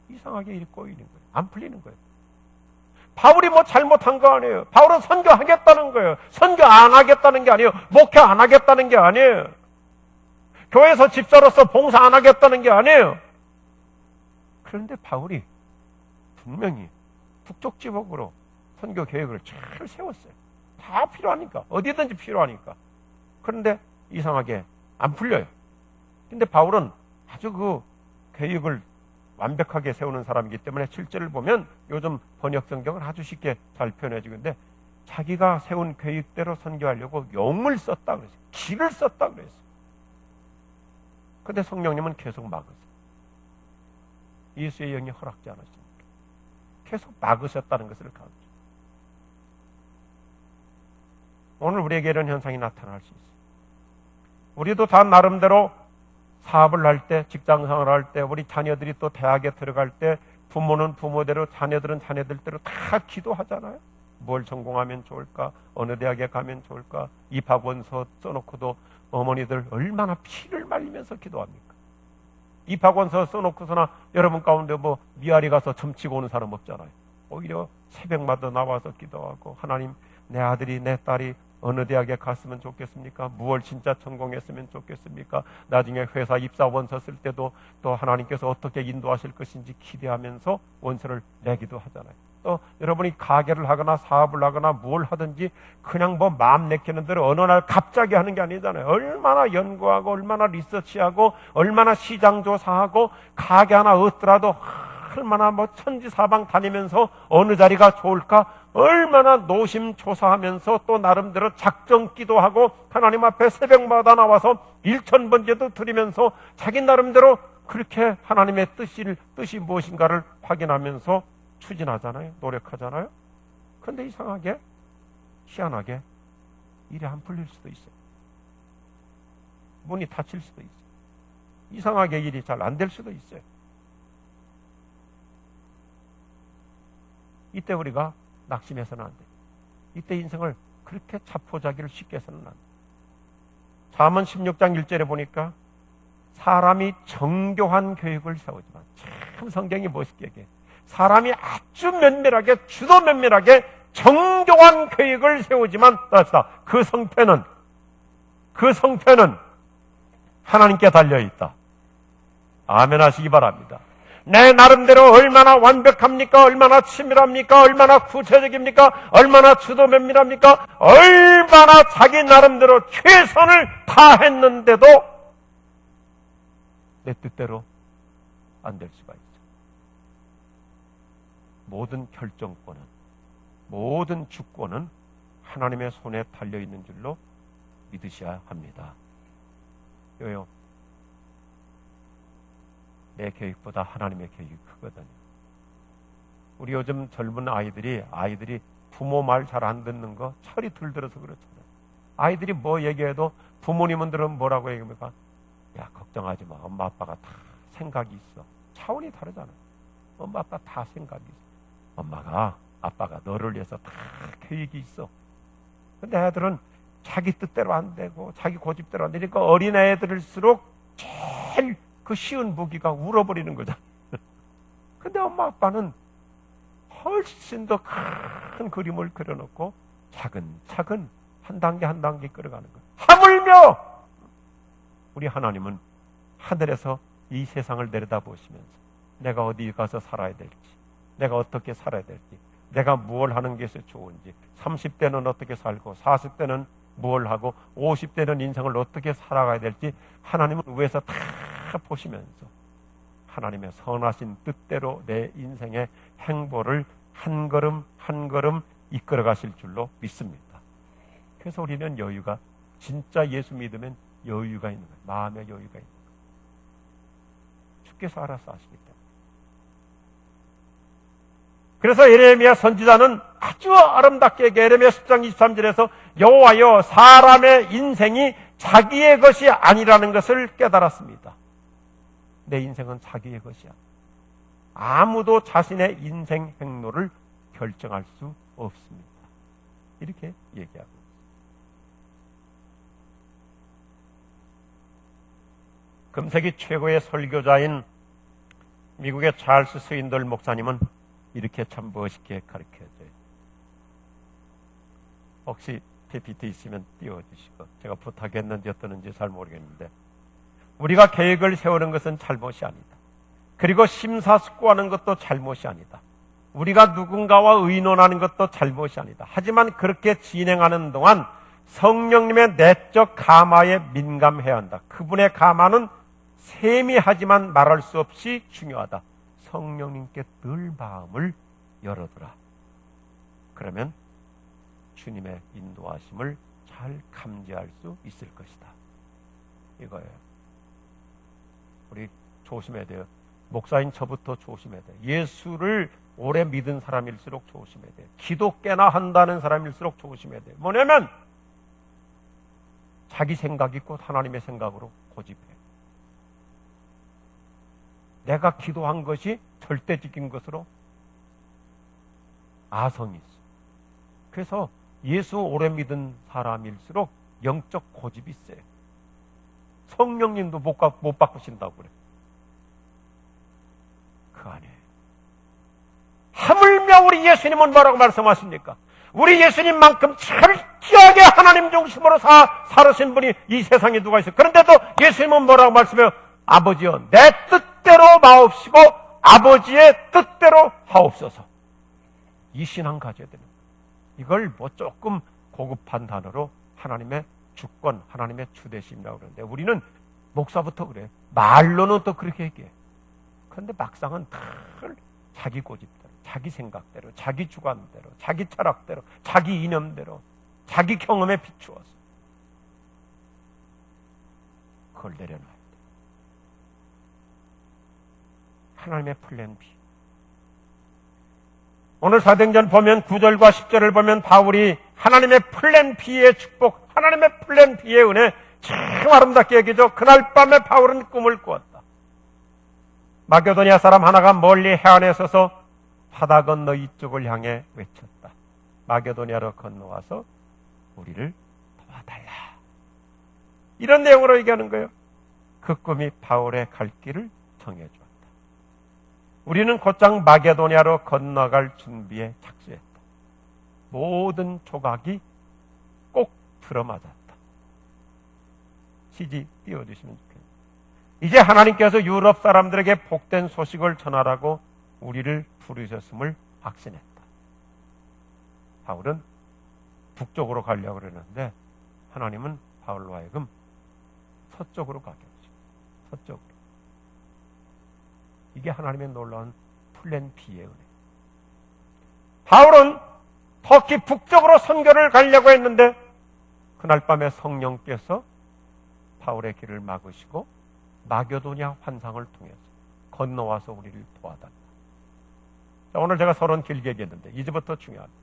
이상하게 일이 꼬이는 거예요. 안 풀리는 거예요. 바울이 뭐 잘못한 거 아니에요. 바울은 선교하겠다는 거예요. 선교 안 하겠다는 게 아니에요. 목회 안 하겠다는 게 아니에요. 교회에서 집사로서 봉사 안 하겠다는 게 아니에요. 그런데 바울이 분명히 북쪽 지역으로 선교 계획을 잘 세웠어요. 다 필요하니까. 어디든지 필요하니까. 그런데 이상하게 안 풀려요. 근데 바울은 아주 그 계획을 완벽하게 세우는 사람이기 때문에 7절을 보면 요즘 번역 성경은 아주 쉽게 잘 표현해주는데 자기가 세운 계획대로 선교하려고 용을 썼다 그랬어요. 기를 썼다 그랬어요. 근데 성령님은 계속 막으세요. 예수의 영이 허락지 않았습니까? 계속 막으셨다는 것을 가르쳐요. 오늘 우리에게 이런 현상이 나타날 수 있어요. 우리도 다 나름대로 사업을 할 때, 직장생활을 할 때, 우리 자녀들이 또 대학에 들어갈 때 부모는 부모대로, 자녀들은 자녀들대로 다 기도하잖아요. 뭘 전공하면 좋을까? 어느 대학에 가면 좋을까? 입학원서 써놓고도 어머니들 얼마나 피를 말리면서 기도합니까? 입학원서 써놓고서나 여러분 가운데 뭐 미아리 가서 점치고 오는 사람 없잖아요. 오히려 새벽마다 나와서 기도하고 하나님 내 아들이 내 딸이 어느 대학에 갔으면 좋겠습니까? 무엇을 진짜 전공했으면 좋겠습니까? 나중에 회사 입사 원서 쓸 때도 또 하나님께서 어떻게 인도하실 것인지 기대하면서 원서를 내기도 하잖아요. 또 여러분이 가게를 하거나 사업을 하거나 뭘 하든지 그냥 뭐 마음 내키는 대로 어느 날 갑자기 하는 게 아니잖아요. 얼마나 연구하고 얼마나 리서치하고 얼마나 시장 조사하고 가게 하나 얻더라도 얼마나 뭐 천지사방 다니면서 어느 자리가 좋을까 얼마나 노심초사하면서 또 나름대로 작정 기도하고 하나님 앞에 새벽마다 나와서 1000번제도 드리면서 자기 나름대로 그렇게 하나님의 뜻이 무엇인가를 확인하면서 추진하잖아요. 노력하잖아요. 그런데 이상하게 희한하게 일이 안 풀릴 수도 있어요. 문이 닫힐 수도 있어요. 이상하게 일이 잘 안 될 수도 있어요. 이때 우리가 낙심해서는 안 돼요. 이때 인생을 그렇게 자포자기를 쉽게 해서는 안 돼요. 잠언 16장 1절에 보니까 사람이 정교한 계획을 세우지만 참 성경이 멋있게 얘기해요. 사람이 아주 면밀하게 주도 면밀하게 정교한 계획을 세우지만 그 성패는 하나님께 달려있다. 아멘 하시기 바랍니다. 내 나름대로 얼마나 완벽합니까? 얼마나 치밀합니까? 얼마나 구체적입니까? 얼마나 주도 면밀합니까? 얼마나 자기 나름대로 최선을 다했는데도 내 뜻대로 안 될 수가 있죠. 모든 결정권은, 모든 주권은 하나님의 손에 달려있는 줄로 믿으셔야 합니다. 왜요? 내 계획보다 하나님의 계획이 크거든요. 우리 요즘 젊은 아이들이 부모 말 잘 안 듣는 거 철이 들들어서 그렇잖아요. 아이들이 뭐 얘기해도 부모님들은 뭐라고 얘기합니까? 야, 걱정하지 마. 엄마 아빠가 다 생각이 있어. 차원이 다르잖아요. 엄마 아빠 다 생각이 있어. 엄마가 아빠가 너를 위해서 다 계획이 있어. 근데 애들은 자기 뜻대로 안 되고 자기 고집대로 안 되니까 어린 애들일수록 제일 그 쉬운 무기가 울어버리는 거잖아요. 근데 엄마 아빠는 훨씬 더 큰 그림을 그려놓고 차근차근 한 단계 한 단계 끌어가는 거예요. 하물며 우리 하나님은 하늘에서 이 세상을 내려다보시면서 내가 어디 가서 살아야 될지, 내가 어떻게 살아야 될지, 내가 무엇을 하는 것이 좋은지, 30대는 어떻게 살고 40대는 무엇을 하고 50대는 인생을 어떻게 살아가야 될지 하나님은 위에서 다 보시면서 하나님의 선하신 뜻대로 내 인생의 행보를 한 걸음 한 걸음 이끌어 가실 줄로 믿습니다. 그래서 우리는 여유가, 진짜 예수 믿으면 여유가 있는 거예요. 마음의 여유가 있는 거예요. 주께서 알아서 하시기 때문에. 그래서 예레미야 선지자는 아주 아름답게 예레미야 10장 23절에서 여호와여, 사람의 인생이 자기의 것이 아니라는 것을 깨달았습니다. 내 인생은 자기의 것이야. 아무도 자신의 인생 행로를 결정할 수 없습니다. 이렇게 얘기하고 있습니다. 금세기 최고의 설교자인 미국의 찰스 스윈들 목사님은 이렇게 참 멋있게 가르쳐줘요. 혹시 PPT 있으면 띄워주시고, 제가 부탁했는지 어떠는지 잘 모르겠는데, 우리가 계획을 세우는 것은 잘못이 아니다. 그리고 심사숙고하는 것도 잘못이 아니다. 우리가 누군가와 의논하는 것도 잘못이 아니다. 하지만 그렇게 진행하는 동안 성령님의 내적 감화에 민감해야 한다. 그분의 감화는 세미하지만 말할 수 없이 중요하다. 성령님께 늘 마음을 열어두라. 그러면 주님의 인도하심을 잘 감지할 수 있을 것이다. 이거예요. 우리 조심해야 돼요. 목사인 저부터 조심해야 돼요. 예수를 오래 믿은 사람일수록 조심해야 돼요. 기도 꽤나 한다는 사람일수록 조심해야 돼요. 뭐냐면 자기 생각이 곧 하나님의 생각으로 고집해. 내가 기도한 것이 절대적인 것으로 아성이 있어. 그래서 예수 오래 믿은 사람일수록 영적 고집이 세요. 성령님도 못 바꾸신다고 그래. 그 안에 하물며 우리 예수님은 뭐라고 말씀하십니까? 우리 예수님만큼 철저하게 하나님 중심으로 살으신 분이 이 세상에 누가 있어요? 그런데도 예수님은 뭐라고 말씀해요? 아버지여, 내 뜻대로 마옵시고 아버지의 뜻대로 하옵소서. 이 신앙 가져야 되는 거예요. 이걸 뭐 조금 고급한 단어로 하나님의 주권, 하나님의 주대심이라고 그러는데, 우리는 목사부터 그래. 말로는 또 그렇게 얘기해. 그런데 막상은 늘 자기 고집대로, 자기 생각대로, 자기 주관대로, 자기 철학대로, 자기 이념대로, 자기 경험에 비추어서 그걸 내려놔야 돼. 하나님의 플랜 B. 오늘 사도행전 보면 9절과 10절을 보면 바울이 하나님의 플랜 B의 축복, 하나님의 플랜 B의 은혜 참 아름답게 얘기죠. 그날 밤에 바울은 꿈을 꾸었다. 마게도니아 사람 하나가 멀리 해안에 서서 바다 건너 이쪽을 향해 외쳤다. 마게도니아로 건너와서 우리를 도와달라. 이런 내용으로 얘기하는 거예요. 그 꿈이 바울의 갈 길을 정해주었다. 우리는 곧장 마게도니아로 건너갈 준비에 착수했다. 모든 조각이 꼭 들어맞았다. CG 띄워주시면 좋겠습니다. 이제 하나님께서 유럽 사람들에게 복된 소식을 전하라고 우리를 부르셨음을 확신했다. 바울은 북쪽으로 가려고 그러는데 하나님은 바울로 하여금 서쪽으로 가게 하십니다. 서쪽으로. 이게 하나님의 놀라운 플랜 B의 은혜. 바울은 터키 북쪽으로 선교를 가려고 했는데 그날 밤에 성령께서 바울의 길을 막으시고 마게도니아 환상을 통해서 건너와서 우리를 도와달라. 자, 오늘 제가 서론 길게 얘기했는데 이제부터 중요합니다.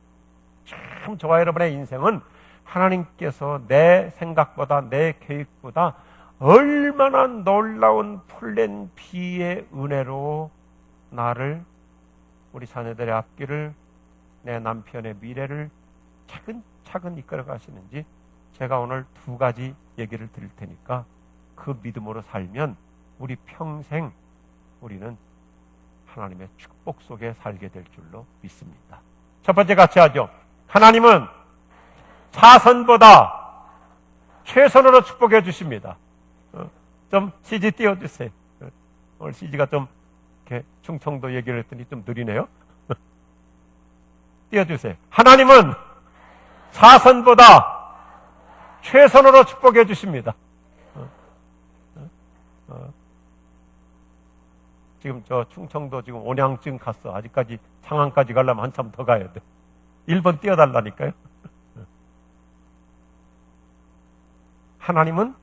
참 저와 여러분의 인생은 하나님께서 내 생각보다 내 계획보다 얼마나 놀라운 플랜 B의 은혜로 나를, 우리 자녀들의 앞길을, 내 남편의 미래를 차근차근 이끌어 가시는지 제가 오늘 두 가지 얘기를 드릴 테니까 그 믿음으로 살면 우리 평생 우리는 하나님의 축복 속에 살게 될 줄로 믿습니다. 첫 번째 같이 하죠. 하나님은 차선보다 최선으로 축복해 주십니다. 좀 CG 띄워주세요. 오늘 CG가 좀 이렇게 충청도 얘기를 했더니 좀 느리네요. 띄워주세요. 하나님은 차선보다 최선으로 축복해 주십니다. 지금 저 충청도 지금 온양쯤 갔어. 아직까지 창안까지 가려면 한참 더 가야 돼. 1번 띄워달라니까요. 하나님은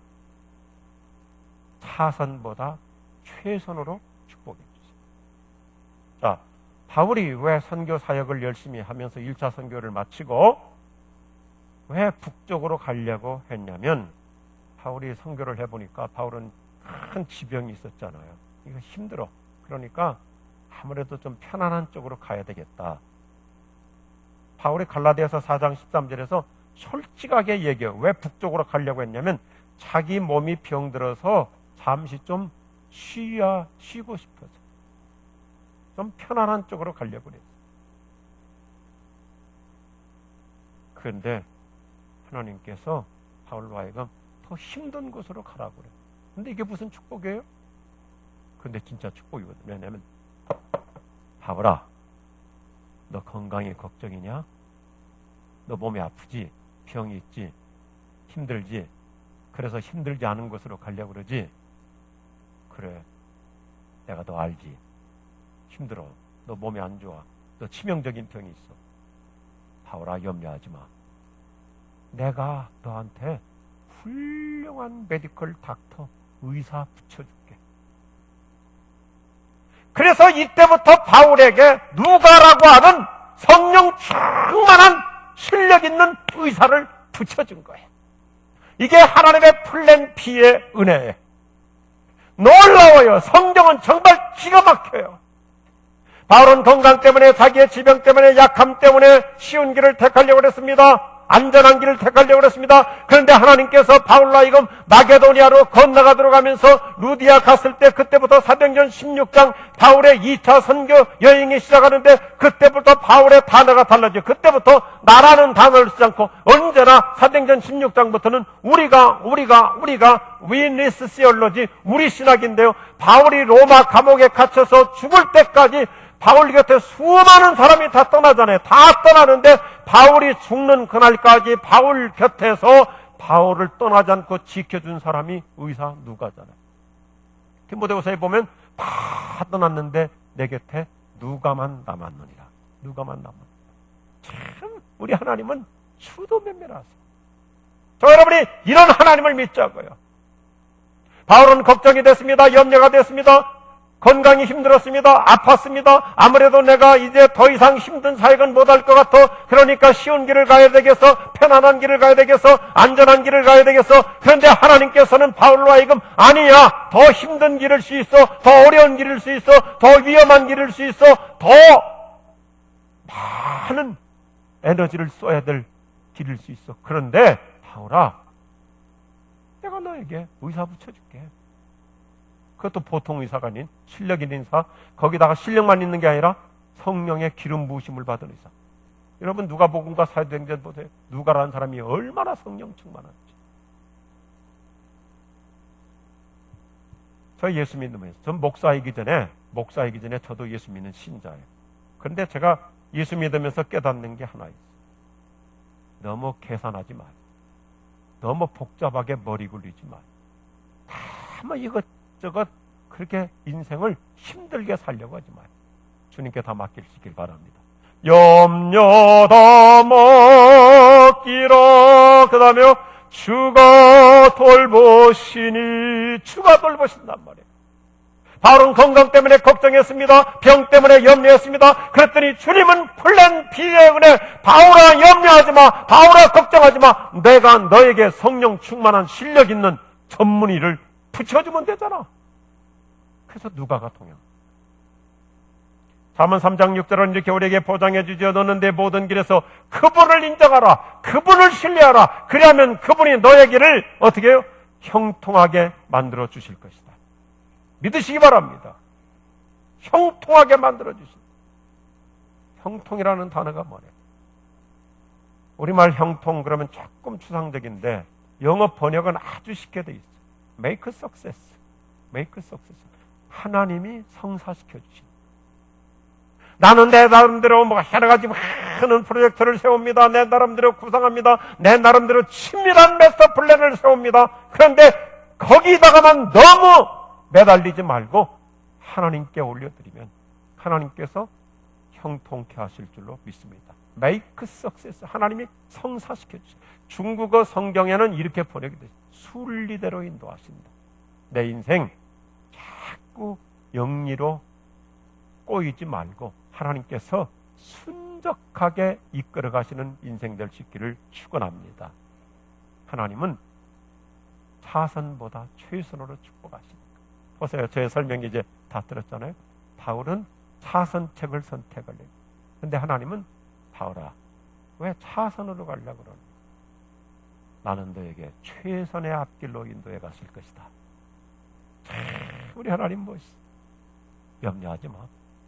차선보다 최선으로 축복해 주십니다. 자, 바울이 왜 선교 사역을 열심히 하면서 1차 선교를 마치고 왜 북쪽으로 가려고 했냐면 바울이 선교를 해보니까 바울은 큰 지병이 있었잖아요. 이거 힘들어. 그러니까 아무래도 좀 편안한 쪽으로 가야 되겠다. 바울이 갈라디아서 4장 13절에서 솔직하게 얘기해요. 왜 북쪽으로 가려고 했냐면 자기 몸이 병들어서 잠시 좀 쉬고 싶어서 좀 편안한 쪽으로 가려고 그랬어요. 그런데 하나님께서 바울로 하여금 더 힘든 곳으로 가라고 그래요. 근데 이게 무슨 축복이에요? 근데 진짜 축복이거든요. 왜냐면 바울아, 너 건강이 걱정이냐? 너 몸이 아프지? 병이 있지? 힘들지? 그래서 힘들지 않은 곳으로 가려고 그러지? 그래, 내가 너 알지? 힘들어. 너 몸이 안 좋아. 너 치명적인 병이 있어. 바울아, 염려하지 마. 내가 너한테 훌륭한 메디컬 닥터, 의사 붙여줄게. 그래서 이때부터 바울에게 누가라고 하는 성령 충만한 실력 있는 의사를 붙여준 거예요. 이게 하나님의 플랜 B의 은혜예요. 놀라워요. 성경은 정말 기가 막혀요. 바울은 건강 때문에, 자기의 지병 때문에, 약함 때문에 쉬운 길을 택하려고 했습니다. 안전한 길을 택하려고 했습니다. 그런데 하나님께서 바울로 하여금 마게도니아로 건너가도록 하면서 루디아 갔을 때, 그때부터 사도행전 16장 바울의 2차 선교 여행이 시작하는데, 그때부터 바울의 단어가 달라져요. 그때부터 나라는 단어를 쓰지 않고 언제나 사도행전 16장부터는 우리가 위니스 시올로지, 우리 신학인데요. 바울이 로마 감옥에 갇혀서 죽을 때까지 바울 곁에 수많은 사람이 다 떠나잖아요. 다 떠나는데 바울이 죽는 그날까지 바울 곁에서 바울을 떠나지 않고 지켜준 사람이 의사 누가잖아요. 디모데후서에 보면 다 떠났는데 내 곁에 누가만 남았느니라. 누가만 남았느니라. 참 우리 하나님은 추도면밀하세요. 저 여러분이 이런 하나님을 믿자고요. 바울은 걱정이 됐습니다. 염려가 됐습니다. 건강이 힘들었습니다. 아팠습니다. 아무래도 내가 이제 더 이상 힘든 사역은 못할 것 같아. 그러니까 쉬운 길을 가야 되겠어. 편안한 길을 가야 되겠어. 안전한 길을 가야 되겠어. 그런데 하나님께서는 바울로 하여금 아니야. 더 힘든 길일 수 있어. 더 어려운 길일 수 있어. 더 위험한 길일 수 있어. 더 많은 에너지를 써야 될 길일 수 있어. 그런데 바울아, 내가 너에게 의사 붙여줄게. 그것도 보통 의사가 아닌 실력 있는 의사, 거기다가 실력만 있는 게 아니라 성령의 기름 부으심을 받은 의사. 여러분 누가복음과 사도행전 보세요. 누가라는 사람이 얼마나 성령 충만한지. 저 예수 믿는 분이에요. 전 목사이기 전에 저도 예수 믿는 신자예요. 그런데 제가 예수 믿으면서 깨닫는 게 하나 있어요. 너무 계산하지 마요. 너무 복잡하게 머리 굴리지 마요. 다 이것저것 그렇게 인생을 힘들게 살려고 하지 마요. 주님께 다 맡기시길 바랍니다. 염려 다 맡기라. 그 다음에 주가 돌보시니, 주가 돌보신단 말이에요. 바울은 건강 때문에 걱정했습니다. 병 때문에 염려했습니다. 그랬더니 주님은 플랜 B의 은혜, 바울아 염려하지 마, 바울아 걱정하지 마, 내가 너에게 성령 충만한 실력 있는 전문의를 붙여주면 되잖아. 그래서 누가가 통영. 잠언 3장 6절은 이렇게 우리에게 보장해 주죠. 너는 내 모든 길에서 그분을 인정하라. 그분을 신뢰하라. 그리하면 그분이 너의 길을 어떻게 해요? 형통하게 만들어 주실 것이다. 믿으시기 바랍니다. 형통하게 만들어 주신다. 형통이라는 단어가 뭐래요? 우리말 형통 그러면 조금 추상적인데 영어 번역은 아주 쉽게 돼 있어요. Make success. Make success. 하나님이 성사시켜 주신다. 나는 내 나름대로 여러 가지 많은 프로젝트를 세웁니다. 내 나름대로 구상합니다. 내 나름대로 친밀한 마스터 플랜을 세웁니다. 그런데 거기다가만 너무 매달리지 말고 하나님께 올려드리면 하나님께서 형통케 하실 줄로 믿습니다. Make success. 하나님이 성사시켜 주십니다. 중국어 성경에는 이렇게 번역이 되죠. 순리대로 인도하신다. 내 인생 자꾸 영리로 꼬이지 말고 하나님께서 순적하게 이끌어 가시는 인생 될 수 있기를 축원합니다. 하나님은 차선보다 최선으로 축복하시니까. 보세요. 저의 설명이 이제 다 들었잖아요. 바울은 차선책을 선택을 해요. 근데 하나님은 바울아, 왜 차선으로 가려고 그러니? 나는 너에게 최선의 앞길로 인도해 갔을 것이다. 우리 하나님 멋있어. 염려하지 마.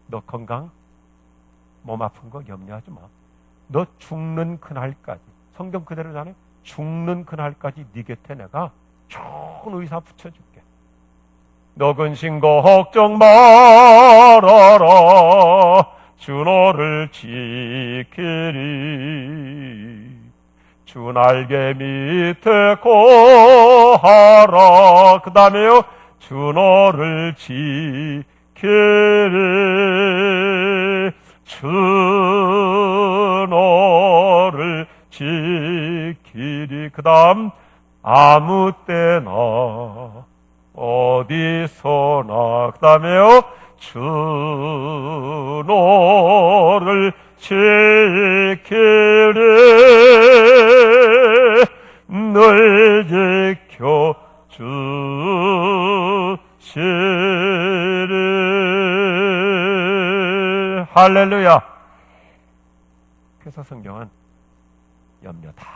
너 건강, 몸 아픈 거 염려하지 마. 너 죽는 그날까지, 성경 그대로잖아요. 죽는 그날까지 네 곁에 내가 좋은 의사 붙여줄게. 너 근심 걱정 말아라. 주 너를 지키리. 주 날개 밑에 거하라. 그 다음에요. 주 너를 지키리. 주 너를 지키리. 그 다음 아무 때나 어디서나. 그 다음에요. 주 너를 지키리. 늘 지켜 주시리. 할렐루야. 그래서 성경은 염려 다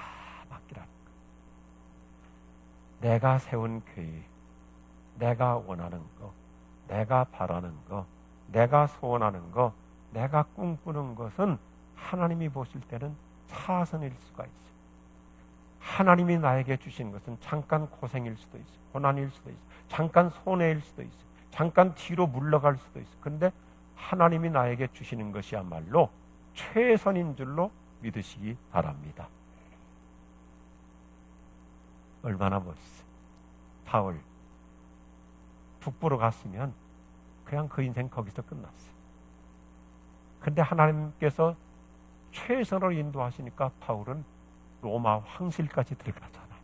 맡기라는 거예요. 내가 세운 계획, 내가 원하는 거, 내가 바라는 거, 내가 소원하는 거, 내가 꿈꾸는 것은 하나님이 보실 때는 차선일 수가 있어요. 하나님이 나에게 주신 것은 잠깐 고생일 수도 있어요. 고난일 수도 있어요. 잠깐 손해일 수도 있어요. 잠깐 뒤로 물러갈 수도 있어요. 그런데 하나님이 나에게 주시는 것이야말로 최선인 줄로 믿으시기 바랍니다. 얼마나 멋있어요. 바울 북부로 갔으면 그냥 그 인생 거기서 끝났어요. 근데 하나님께서 최선으로 인도하시니까 바울은 로마 황실까지 들어가잖아요.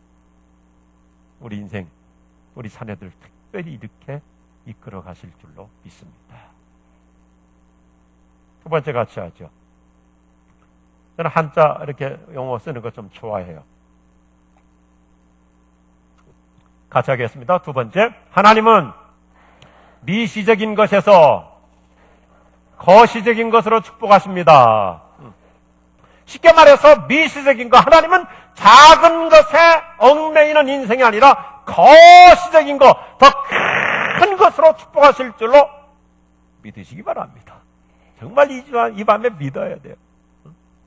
우리 인생, 우리 자녀들 특별히 이렇게 이끌어 가실 줄로 믿습니다. 두 번째 같이 하죠. 저는 한자 이렇게 용어 쓰는 거 좀 좋아해요. 같이 하겠습니다. 두 번째, 하나님은 미시적인 것에서 거시적인 것으로 축복하십니다. 쉽게 말해서 미시적인 거, 하나님은 작은 것에 얽매이는 인생이 아니라 거시적인 것, 더 큰 것으로 축복하실 줄로 믿으시기 바랍니다. 정말 이 밤에 믿어야 돼요.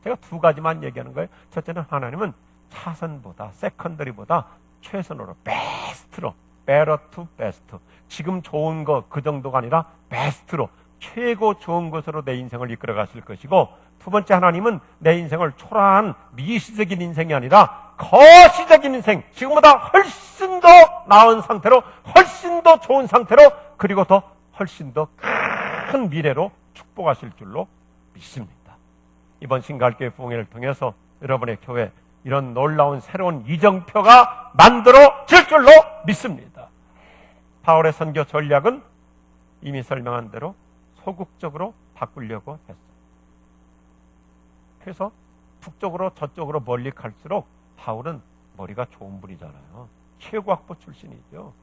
제가 두 가지만 얘기하는 거예요. 첫째는 하나님은 차선보다, 세컨더리보다 최선으로, 베스트로, better to best. 지금 좋은 거 그 정도가 아니라 베스트로, 최고 좋은 것으로 내 인생을 이끌어 가실 것이고, 두 번째, 하나님은 내 인생을 초라한 미시적인 인생이 아니라 거시적인 인생, 지금보다 훨씬 더 나은 상태로, 훨씬 더 좋은 상태로, 그리고 더 훨씬 더 큰 미래로 축복하실 줄로 믿습니다. 이번 신갈교회 부흥회를 통해서 여러분의 교회 이런 놀라운 새로운 이정표가 만들어질 줄로 믿습니다. 바울의 선교 전략은 이미 설명한 대로 소극적으로 바꾸려고 했어요. 그래서 북쪽으로 저쪽으로 멀리 갈수록 바울은 머리가 좋은 분이잖아요. 최고학부 출신이죠.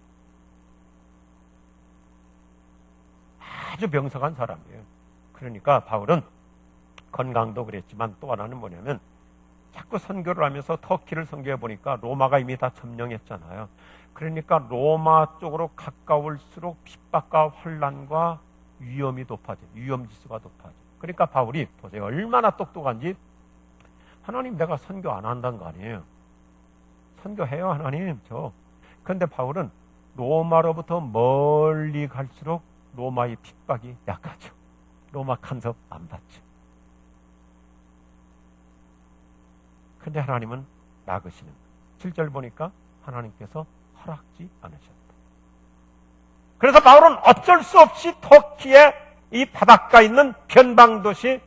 아주 명석한 사람이에요. 그러니까 바울은 건강도 그랬지만 또 하나는 뭐냐면 자꾸 선교를 하면서 터키를 선교해 보니까 로마가 이미 다 점령했잖아요. 그러니까 로마 쪽으로 가까울수록 핍박과 혼란과 위험이 높아져. 위험지수가 높아져. 그러니까 바울이 보세요. 얼마나 똑똑한지. 하나님, 내가 선교 안 한다는 거 아니에요. 선교해요, 하나님. 그런데 바울은 로마로부터 멀리 갈수록 로마의 핍박이 약하죠. 로마 간섭 안 받죠. 근데 하나님은 막으시는 거예요. 7절 보니까 하나님께서 허락지 않으셨다. 그래서 바울은 어쩔 수 없이 터키의 이 바닷가에 있는 변방도시,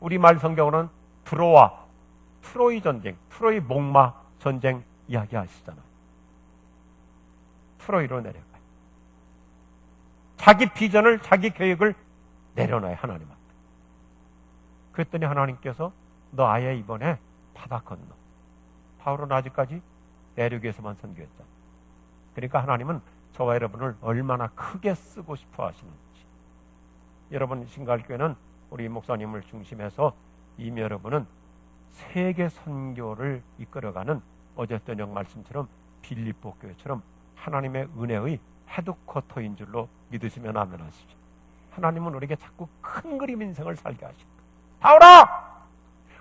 우리말 성경으로는 트로이 전쟁, 트로이 목마 전쟁 이야기하시잖아요. 트로이로 내려가요. 자기 비전을, 자기 계획을 내려놔요, 하나님한테. 그랬더니 하나님께서 너 아예 이번에 바다 건너. 바울은 아직까지 내륙에서만 선교했잖아. 그러니까 하나님은 저와 여러분을 얼마나 크게 쓰고 싶어 하시는지. 여러분 신갈교회는 우리 목사님을 중심해서 이미 여러분은 세계 선교를 이끌어가는 어제 저녁 말씀처럼 빌립보 교회처럼 하나님의 은혜의 헤드쿼터인 줄로 믿으시면 아멘 하시죠. 하나님은 우리에게 자꾸 큰 그림 인생을 살게 하십니다. 바울아!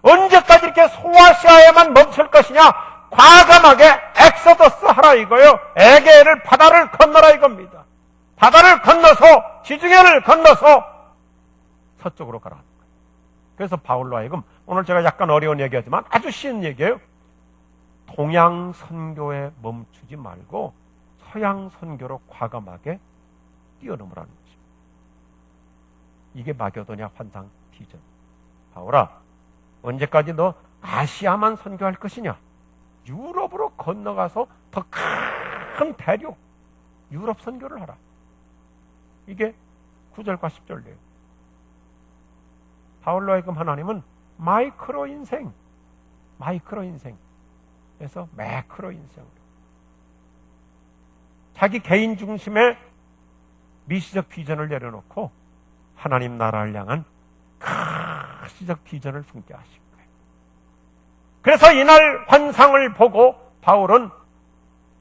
언제까지 이렇게 소아시아에만 멈출 것이냐? 과감하게 엑소더스 하라 이거요. 에게를 바다를 건너라 이겁니다. 바다를 건너서 지중해를 건너서 서쪽으로 가라. 그래서 바울로 하여금 오늘 제가 약간 어려운 얘기하지만 아주 쉬운 얘기예요. 동양 선교에 멈추지 말고 서양 선교로 과감하게 뛰어넘으라는 것입니다. 이게 마게도냐 환상 비전. 바울아, 언제까지 너 아시아만 선교할 것이냐? 유럽으로 건너가서 더 큰 대륙 유럽 선교를 하라. 이게 9절과 10절이에요. 바울로 하여금 하나님은 마이크로 인생에서 매크로 인생으로 자기 개인 중심의 미시적 비전을 내려놓고 하나님 나라를 향한 가시적 비전을 품게 하신 거예요. 그래서 이날 환상을 보고 바울은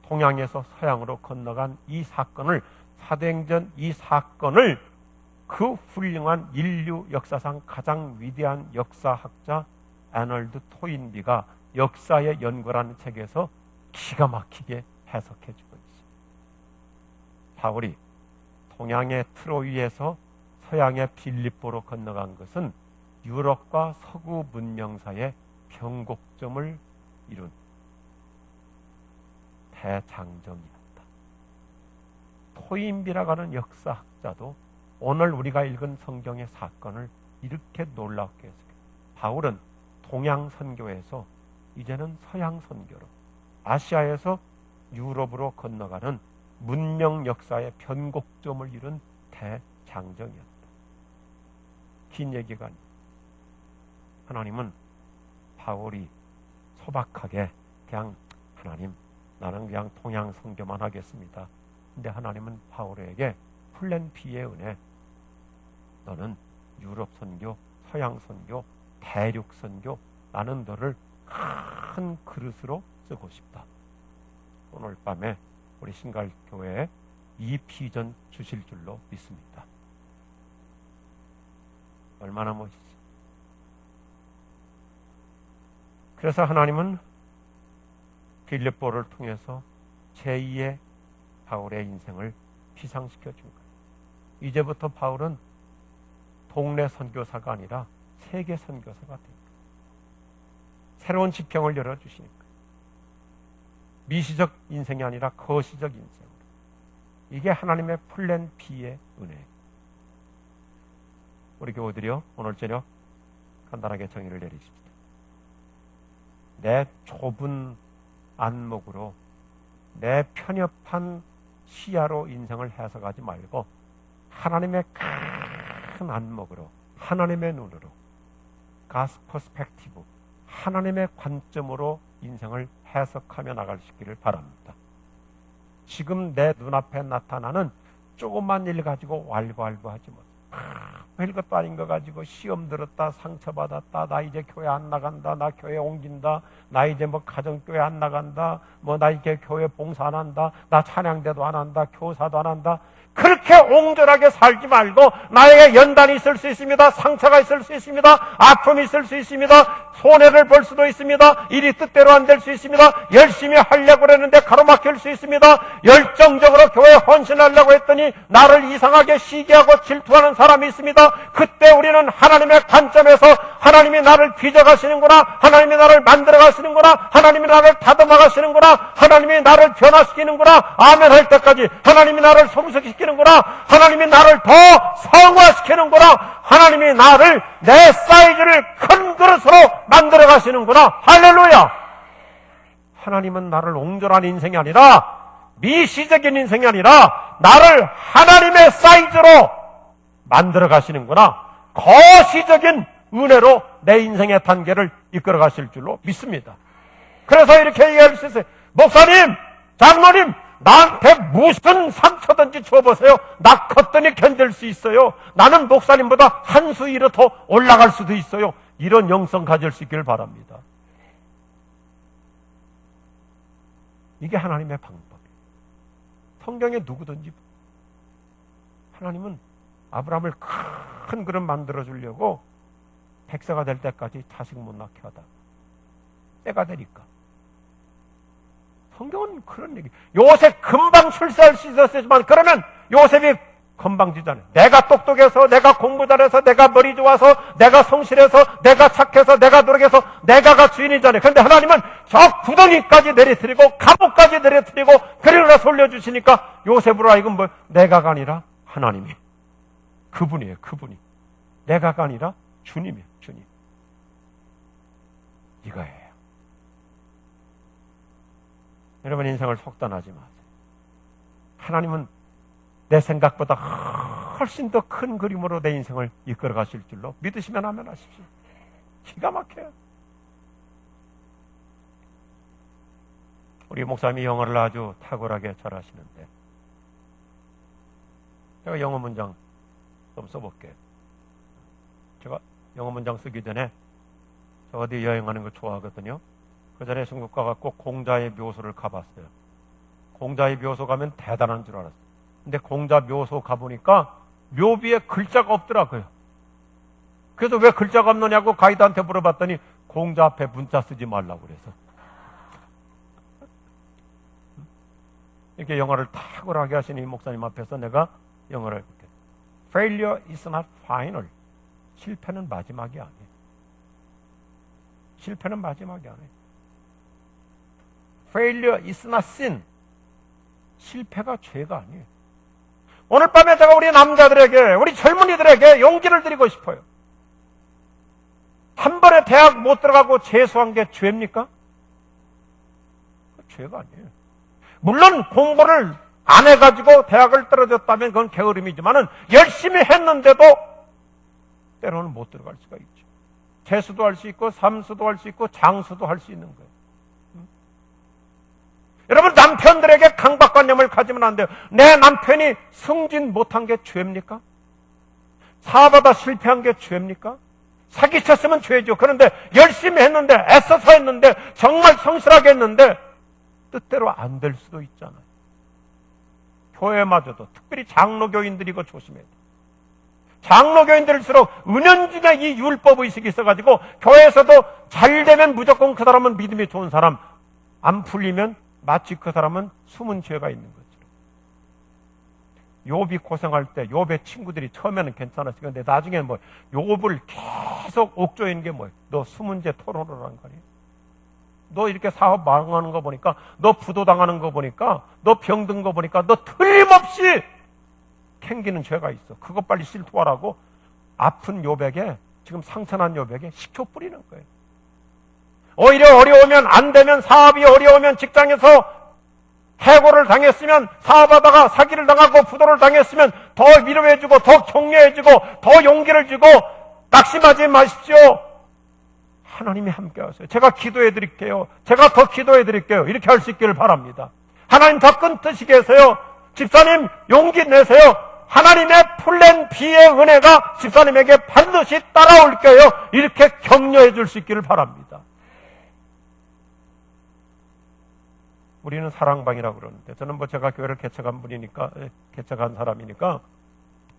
동양에서 서양으로 건너간 이 사건을, 사도행전 이 사건을 그 훌륭한 인류 역사상 가장 위대한 역사학자 애널드 토인비가 역사의 연구라는 책에서 기가 막히게 해석해주고 있습니다. 바울이 동양의 트로이에서 서양의 빌립보로 건너간 것은 유럽과 서구 문명 사이의 변곡점을 이룬 대장정이었다. 토인비라고 하는 역사학자도 오늘 우리가 읽은 성경의 사건을 이렇게 놀랍게 했어요. 바울은 동양 선교에서 이제는 서양 선교로 아시아에서 유럽으로 건너가는 문명 역사의 변곡점을 이룬 대장정이었다. 긴 얘기가 아닙니다. 하나님은 바울이 소박하게 그냥 하나님 나는 그냥 동양 선교만 하겠습니다. 근데 하나님은 바울에게 플랜 B의 은혜, 너는 유럽 선교, 서양 선교, 대륙 선교, 나는 너를 큰 그릇으로 쓰고 싶다. 오늘 밤에 우리 신갈교회에 이 비전 주실 줄로 믿습니다. 얼마나 멋지지. 그래서 하나님은 빌립보를 통해서 제2의 바울의 인생을 피상시켜 준 거예요. 이제부터 바울은 동네 선교사가 아니라 세계 선교사가 됩니다. 새로운 지평을 열어주시니까. 미시적 인생이 아니라 거시적 인생으로. 이게 하나님의 플랜 B의 은혜예요. 우리 교우들이요, 오늘 저녁 간단하게 정의를 내리십시다. 내 좁은 안목으로, 내 편협한 시야로 인생을 해석하지 말고 하나님의 큰 안목으로, 하나님의 눈으로, 가스 퍼스펙티브, 하나님의 관점으로 인생을 해석하며 나갈 수 있기를 바랍니다. 지금 내 눈앞에 나타나는 조그만 일 가지고 왈가왈부하지 못. 별것도 아닌 거 가지고 시험 들었다, 상처받았다, 나 이제 교회 안 나간다, 나 교회 옮긴다, 나 이제 뭐 가정교회 안 나간다, 뭐 나 이제 교회 봉사 안 한다, 나 찬양대도 안 한다, 교사도 안 한다. 그렇게 옹졸하게 살지 말고 나에게 연단이 있을 수 있습니다. 상처가 있을 수 있습니다. 아픔이 있을 수 있습니다. 손해를 볼 수도 있습니다. 일이 뜻대로 안 될 수 있습니다. 열심히 하려고 그랬는데 가로막힐 수 있습니다. 열정적으로 교회에 헌신하려고 했더니 나를 이상하게 시기하고 질투하는 사람이 있습니다. 그때 우리는 하나님의 관점에서 하나님이 나를 빚어가시는구나, 하나님이 나를 만들어가시는구나, 하나님이 나를 다듬어가시는구나, 하나님이 나를 변화시키는구나, 아멘 할 때까지 하나님이 나를 성숙시키는구나, 하나님이 나를 더 성화시키는구나, 하나님이 나를 내 사이즈를 큰 그릇으로 만들어 가시는구나. 할렐루야. 하나님은 나를 옹졸한 인생이 아니라, 미시적인 인생이 아니라 나를 하나님의 사이즈로 만들어 가시는구나. 거시적인 은혜로 내 인생의 단계를 이끌어 가실 줄로 믿습니다. 그래서 이렇게 얘기할 수 있어요. 목사님, 장로님, 나한테 무슨 상처든지 줘보세요. 나 컸더니 견딜 수 있어요. 나는 목사님보다 한 수 위로 더 올라갈 수도 있어요. 이런 영성 가질 수 있기를 바랍니다. 이게 하나님의 방법이에요. 성경에 누구든지 하나님은 아브라함을 큰 그릇 만들어 주려고 100세가 될 때까지 자식 못 낳게 하다. 때가 되니까. 성경은 그런 얘기. 요셉 금방 출세할 수 있었지만 그러면 요셉이 건방지잖아요. 내가 똑똑해서, 내가 공부 잘해서, 내가 머리 좋아서, 내가 성실해서, 내가 착해서, 내가 노력해서, 내가가 주인이잖아요. 그런데 하나님은 저 구덩이까지 내려뜨리고 감옥까지 내려뜨리고 그리고 나서 올려주시니까 요셉으로 하여금 뭐 내가가 아니라 하나님이 그분이에요. 그분이. 내가가 아니라 주님이에요. 주님. 이거예요. 여러분 인생을 속단하지 마세요. 하나님은 내 생각보다 훨씬 더 큰 그림으로 내 인생을 이끌어 가실 줄로 믿으시면 하면 하십시오. 기가 막혀요. 우리 목사님이 영어를 아주 탁월하게 잘하시는데 제가 영어 문장 좀 써볼게요. 제가 영어 문장 쓰기 전에 저 어디 여행하는 거 좋아하거든요. 그 전에 중국 가갖고 공자의 묘소를 가봤어요. 공자의 묘소 가면 대단한 줄 알았어요. 근데 공자 묘소 가보니까 묘비에 글자가 없더라고요. 그래서 왜 글자가 없느냐고 가이드한테 물어봤더니 공자 앞에 문자 쓰지 말라고 그래서. 이렇게 영어를 탁월하게 하시는 이 목사님 앞에서 내가 영어를 해볼게. Failure is not final. 실패는 마지막이 아니에요. 실패는 마지막이 아니에요. Failure is not sin. 실패가 죄가 아니에요. 오늘 밤에 제가 우리 남자들에게, 우리 젊은이들에게 용기를 드리고 싶어요. 한 번에 대학 못 들어가고 재수한 게 죄입니까? 죄가 아니에요. 물론 공부를 안 해가지고 대학을 떨어졌다면 그건 게으름이지만은 열심히 했는데도 때로는 못 들어갈 수가 있죠. 재수도 할 수 있고 삼수도 할 수 있고 장수도 할 수 있는 거예요. 여러분 남편들에게 강박관념을 가지면 안 돼요. 내 남편이 승진 못한 게 죄입니까? 사업하다 실패한 게 죄입니까? 사기쳤으면 죄죠. 그런데 열심히 했는데 애써서 했는데 정말 성실하게 했는데 뜻대로 안 될 수도 있잖아요. 교회마저도 특별히 장로교인들이 이거 조심해야 돼요. 장로교인들일수록 은연중에 이 율법의식이 있어가지고 교회에서도 잘 되면 무조건 그 사람은 믿음이 좋은 사람, 안 풀리면 마치 그 사람은 숨은 죄가 있는 거죠. 욥이 고생할 때 욥의 친구들이 처음에는 괜찮았어요. 근데 나중에는 뭐 욥을 계속 옥조이는 게 뭐예요? 너 숨은 죄 토론을 한 거 아니에요? 너 이렇게 사업 망하는 거 보니까, 너 부도 당하는 거 보니까, 너 병든 거 보니까 너 틀림없이 캥기는 죄가 있어. 그거 빨리 실토하라고 아픈 욥에게, 지금 상처난 욥에게 식초 뿌리는 거예요. 오히려 어려우면, 안 되면, 사업이 어려우면, 직장에서 해고를 당했으면, 사업하다가 사기를 당하고 부도를 당했으면 더 위로해주고 더 격려해주고 더 용기를 주고 낙심하지 마십시오. 하나님이 함께 하세요. 제가 기도해 드릴게요. 제가 더 기도해 드릴게요. 이렇게 할 수 있기를 바랍니다. 하나님 더 큰 뜻이 계세요. 집사님 용기 내세요. 하나님의 플랜 B의 은혜가 집사님에게 반드시 따라올 거예요. 이렇게 격려해 줄 수 있기를 바랍니다. 우리는 사랑방이라고 그러는데, 저는 뭐 제가 교회를 개척한 분이니까, 개척한 사람이니까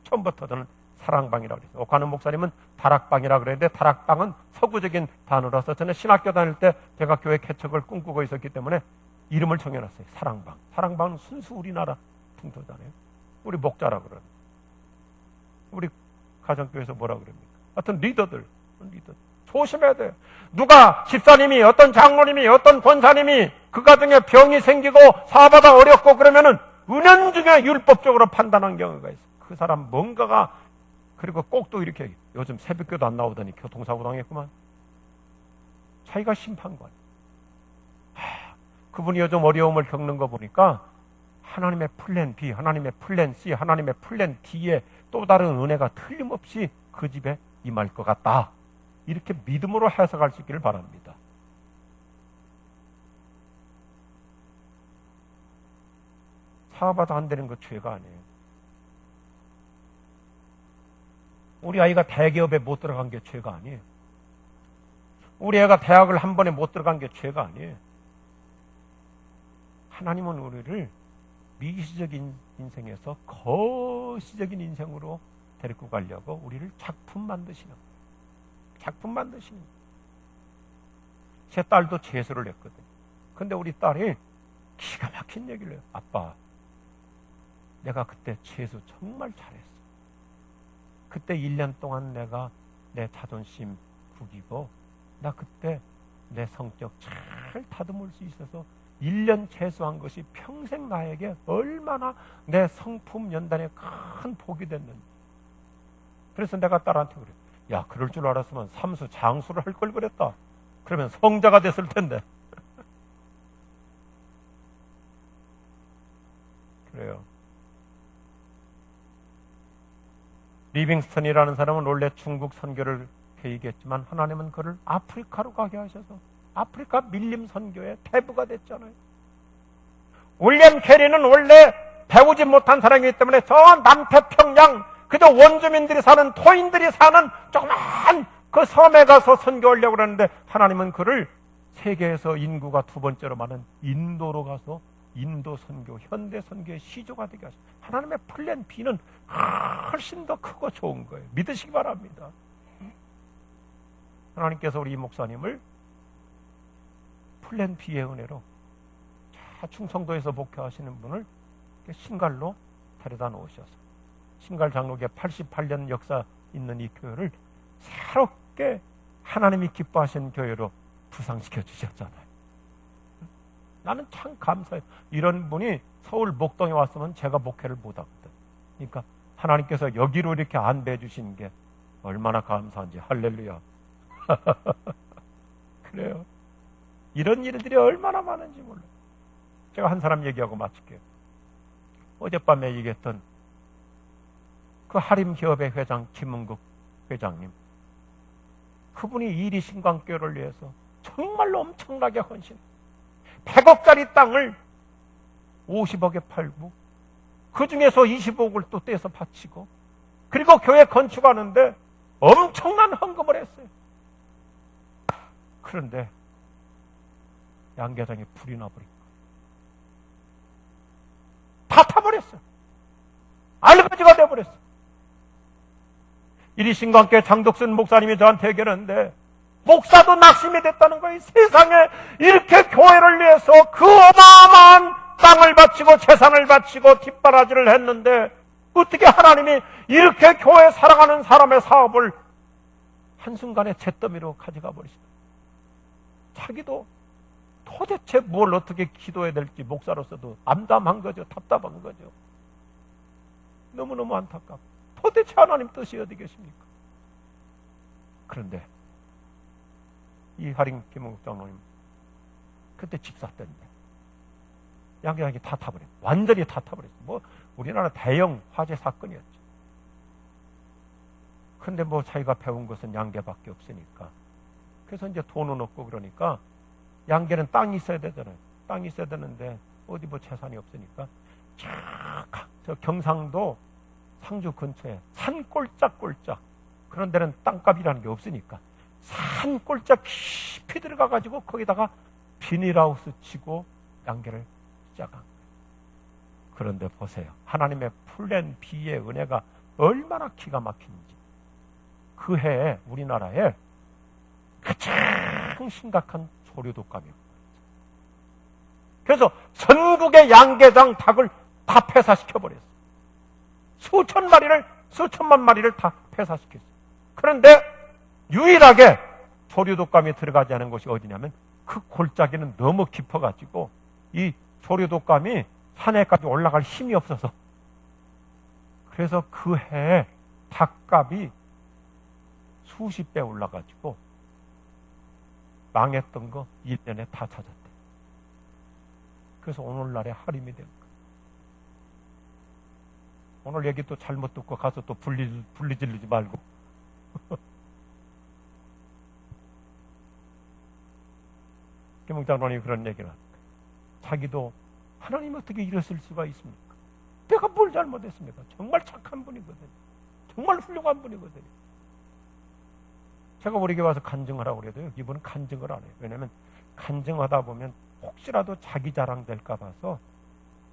처음부터 저는 사랑방이라고 그랬어요. 옥하는 목사님은 다락방이라고 그랬는데, 다락방은 서구적인 단어라서 저는 신학교 다닐 때 제가 교회 개척을 꿈꾸고 있었기 때문에 이름을 정해놨어요. 사랑방. 사랑방은 순수 우리나라 풍토잖아요. 우리 목자라고 그러는. 우리 가정교회에서 뭐라고 그럽니까? 하여튼 리더들. 조심해야 돼요. 누가 집사님이, 어떤 장로님이, 어떤 권사님이 그 가정에 병이 생기고 사업하다 어렵고 그러면은 은연중에 율법적으로 판단한 경우가 있어요. 그 사람 뭔가가, 그리고 꼭 또 이렇게 요즘 새벽교도 안 나오더니 교통사고 당했구만. 자기가 심판관. 그분이 요즘 어려움을 겪는 거 보니까 하나님의 플랜 B, 하나님의 플랜 C, 하나님의 플랜 D에 또 다른 은혜가 틀림없이 그 집에 임할 것 같다. 이렇게 믿음으로 해석할 수 있기를 바랍니다. 사업도 안 되는 거 죄가 아니에요. 우리 아이가 대기업에 못 들어간 게 죄가 아니에요. 우리 애가 대학을 한 번에 못 들어간 게 죄가 아니에요. 하나님은 우리를 미시적인 인생에서 거시적인 인생으로 데리고 가려고 우리를 작품 만드시는 거예요. 작품 만드시는 거예요. 제 딸도 재수를 했거든요. 근데 우리 딸이 기가 막힌 얘기를 해요. 아빠, 내가 그때 재수 정말 잘했어. 그때 1년 동안 내가 내 자존심 구기고 나 그때 내 성격 잘 다듬을 수 있어서 1년 재수한 것이 평생 나에게 얼마나 내 성품 연단에 큰 복이 됐는지. 그래서 내가 딸한테 그래. 야, 그럴 줄 알았으면 삼수 장수를 할 걸 그랬다. 그러면 성자가 됐을 텐데. 그래요. 리빙스턴이라는 사람은 원래 중국 선교를 계획했지만 하나님은 그를 아프리카로 가게 하셔서 아프리카 밀림 선교의 대부가 됐잖아요. 윌리엄 캐리는 원래 배우지 못한 사람이기 때문에 저 남태평양 그저 원주민들이 사는 토인들이 사는 조그만 그 섬에 가서 선교하려고 그러는데 하나님은 그를 세계에서 인구가 두 번째로 많은 인도로 가서 인도 선교, 현대 선교의 시조가 되게 하셨어요. 하나님의 플랜 B는 훨씬 더 크고 좋은 거예요. 믿으시기 바랍니다. 하나님께서 우리 이 목사님을 플랜 B의 은혜로 충청도에서 목회하시는 분을 신갈로 데려다 놓으셔서 신갈 장로교 88년 역사 있는 이 교회를 새롭게 하나님이 기뻐하시는 교회로 부상시켜 주셨잖아요. 나는 참 감사해요. 이런 분이 서울 목동에 왔으면 제가 목회를 못하거든. 그러니까 하나님께서 여기로 이렇게 안배해 주시는 게 얼마나 감사한지. 할렐루야. 그래요. 이런 일들이 얼마나 많은지 몰라요. 제가 한 사람 얘기하고 마칠게요. 어젯밤에 얘기했던 그 하림기업의 회장 김은국 회장님. 그분이 이리 신광교회를 위해서 정말로 엄청나게 헌신. 100억짜리 땅을 50억에 팔고 그 중에서 25억을 또 떼서 바치고 그리고 교회 건축하는데 엄청난 헌금을 했어요. 그런데 양계장에 불이 나버리고 다 타버렸어요. 알거지가 돼버렸어요. 이리 신광교회 장덕순 목사님이 저한테 얘기하는데 목사도 낙심이 됐다는 거예요. 세상에 이렇게 교회를 위해서 그 어마어마한 땅을 바치고 재산을 바치고 뒷바라지를 했는데 어떻게 하나님이 이렇게 교회 사랑하는 사람의 사업을 한순간에 잿더미로 가져가 버리시다. 자기도 도대체 뭘 어떻게 기도해야 될지 목사로서도 암담한 거죠. 답답한 거죠. 너무너무 안타깝고 도대체 하나님 뜻이 어디 계십니까? 그런데 이 하림 김은국 장로님 그때 집사 때인데 양계장이 다 타버렸어요. 완전히 다 타버렸어요. 뭐 우리나라 대형 화재 사건이었죠. 근데 뭐 자기가 배운 것은 양계밖에 없으니까 그래서 이제 돈은 없고 그러니까 양계는 땅이 있어야 되잖아요. 땅이 있어야 되는데 어디 뭐 재산이 없으니까 저 경상도 상주 근처에 산 꼴짝꼴짝 그런 데는 땅값이라는 게 없으니까 산 꼴짝 깊이 들어가가지고 거기다가 비닐하우스 치고 양계를 시작한 거예요. 그런데 보세요. 하나님의 플랜 B의 은혜가 얼마나 기가 막힌지. 그 해에 우리나라에 가장 심각한 조류독감이 왔어요. 그래서 전국의 양계장 닭을 다 폐사시켜버렸어요. 수천만 마리를 다 폐사시켰어요. 그런데 유일하게 조류독감이 들어가지 않은 곳이 어디냐면 그 골짜기는 너무 깊어가지고 이 조류독감이 산에까지 올라갈 힘이 없어서 그래서 그 해에 닭값이 수십 배 올라가지고 망했던 거 1년에 다 찾았대. 그래서 오늘날에 하림이 된 거예요. 오늘 얘기 또 잘못 듣고 가서 또 분리 지르지 말고. 김웅 장로님이 그런 얘기를 하니까 자기도 하나님 어떻게 이랬을 수가 있습니까? 내가 뭘 잘못했습니까? 정말 착한 분이거든요. 정말 훌륭한 분이거든요. 제가 우리에게 와서 간증하라고 그래도요, 이분은 간증을 안 해요. 왜냐하면 간증하다 보면 혹시라도 자기 자랑 될까 봐서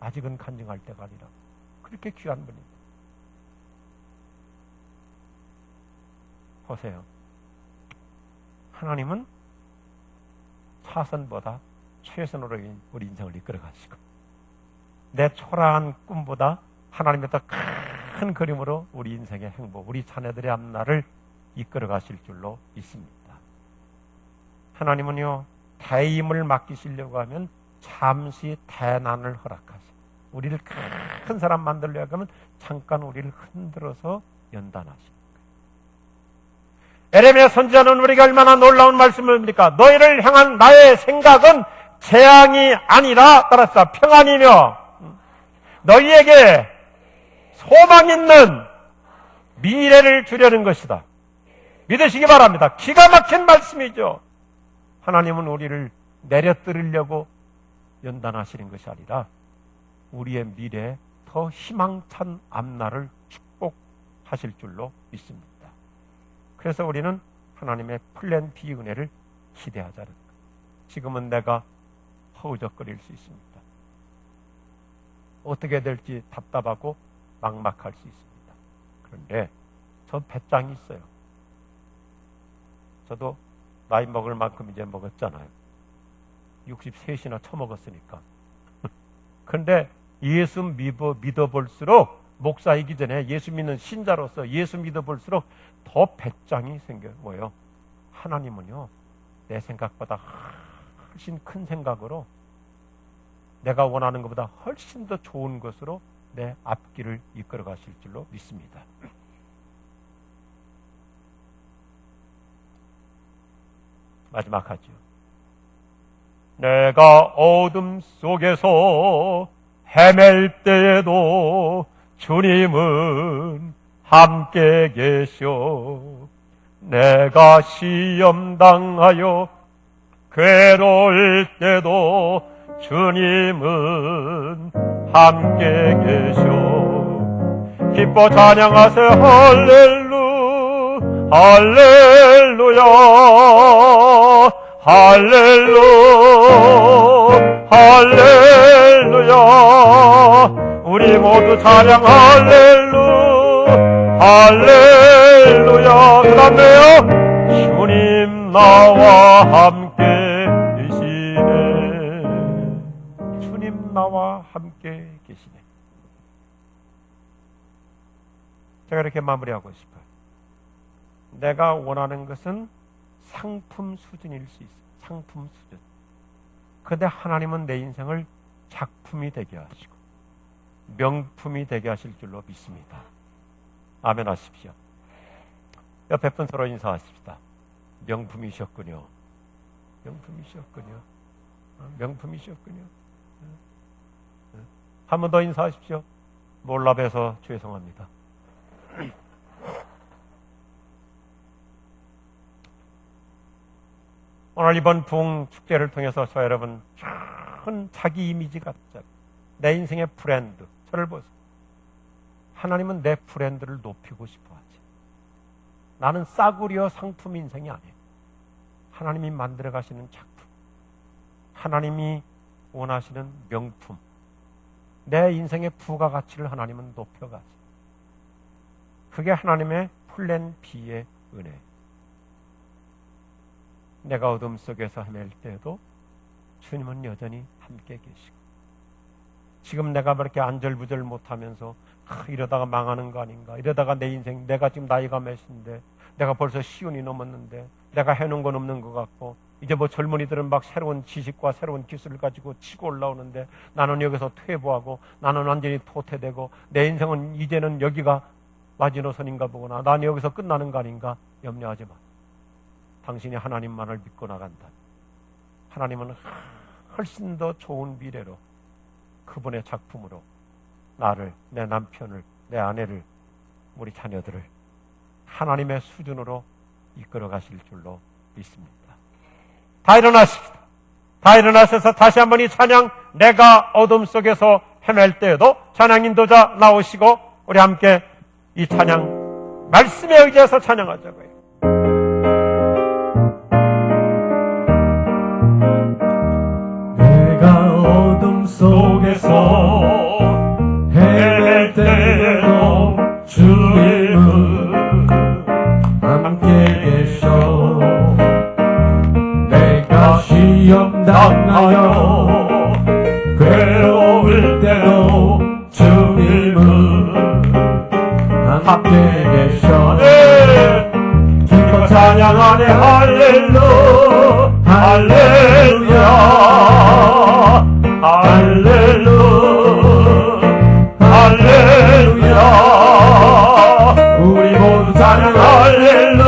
아직은 간증할 때가 아니라 그렇게 귀한 분입니다. 보세요. 하나님은 차선보다 최선으로 우리 인생을 이끌어 가시고, 내 초라한 꿈보다 하나님의 더 큰 그림으로 우리 인생의 행복, 우리 자녀들의 앞날을 이끌어 가실 줄로 믿습니다. 하나님은요, 대임을 맡기시려고 하면 잠시 대난을 허락하세요. 우리를 큰 사람 만들려고 하면 잠깐 우리를 흔들어서 연단하십니다. 에레미야 선지자는 우리가 얼마나 놀라운 말씀을 합니까? 너희를 향한 나의 생각은 재앙이 아니라, 따라서 평안이며 너희에게 소망 있는 미래를 주려는 것이다. 믿으시기 바랍니다. 기가 막힌 말씀이죠. 하나님은 우리를 내려뜨리려고 연단하시는 것이 아니라 우리의 미래에 더 희망찬 앞날을 축복하실 줄로 믿습니다. 그래서 우리는 하나님의 플랜 B 은혜를 기대하자는 것. 지금은 내가 허우적거릴 수 있습니다. 어떻게 될지 답답하고 막막할 수 있습니다. 그런데 저 배짱이 있어요. 저도 나이 먹을 만큼 이제 먹었잖아요. 63이나 처먹었으니까. 그런데 예수 믿어볼수록, 목사이기 전에 예수 믿는 신자로서 예수 믿어볼수록 더 배짱이 생겨요. 뭐예요? 하나님은요, 내 생각보다 훨씬 큰 생각으로, 내가 원하는 것보다 훨씬 더 좋은 것으로 내 앞길을 이끌어 가실 줄로 믿습니다. 마지막 하죠. 내가 어둠 속에서 헤맬 때에도 주님은 함께 계셔. 내가 시험당하여 괴로울 때도 주님은 함께 계셔. 기뻐 찬양하세 할렐루 할렐루야 할렐루 할렐루야. 우리 모두 찬양 할렐루 할렐루야. 그 다음에요, 주님 나와 함께 계시네. 주님 나와 함께 계시네. 제가 이렇게 마무리하고 싶어요. 내가 원하는 것은 상품 수준일 수 있어요. 상품 수준. 그런데 하나님은 내 인생을 작품이 되게 하시고 명품이 되게 하실 줄로 믿습니다. 아멘 하십시오. 옆에 분 서로 인사하십시다. 명품이셨군요. 명품이셨군요. 명품이셨군요. 한 번 더 인사하십시오. 몰라봬서 죄송합니다. 오늘 이번 부흥 축제를 통해서 저 여러분 큰 자기 이미지 같죠. 내 인생의 브랜드, 저를 보세요. 하나님은 내 브랜드를 높이고 싶어 하지. 나는 싸구려 상품 인생이 아니에요. 하나님이 만들어 가시는 작품, 하나님이 원하시는 명품, 내 인생의 부가가치를 하나님은 높여가지. 그게 하나님의 플랜 B의 은혜. 내가 어둠 속에서 헤맬 때에도 주님은 여전히 함께 계시고, 지금 내가 그렇게 안절부절 못하면서 이러다가 망하는 거 아닌가, 이러다가 내 인생, 내가 지금 나이가 몇인데, 내가 벌써 시운이 넘었는데, 내가 해놓은 건 없는 것 같고, 이제 뭐 젊은이들은 막 새로운 지식과 새로운 기술을 가지고 치고 올라오는데 나는 여기서 퇴보하고, 나는 완전히 도태되고, 내 인생은 이제는 여기가 마지노선인가 보구나, 난 여기서 끝나는 거 아닌가. 염려하지 마. 당신이 하나님만을 믿고 나간다. 하나님은 훨씬 더 좋은 미래로, 그분의 작품으로 나를, 내 남편을, 내 아내를, 우리 자녀들을 하나님의 수준으로 이끌어 가실 줄로 믿습니다. 다 일어나십시다. 다 일어나셔서 다시 한번 이 찬양, 내가 어둠 속에서 헤맬 때에도 찬양 인도자 나오시고 우리 함께 이 찬양 말씀에 의지해서 찬양하자고요. 내가 어둠 속에서 헤맬 때에도 주님은 함께 계셔. 내가 시험 당하여 괴로울 때도 주님은 함께 계셔. 기뻐 찬양하네 할렐루 할렐루야 할렐루 할렐루야. 우리 모두 찬양 할렐루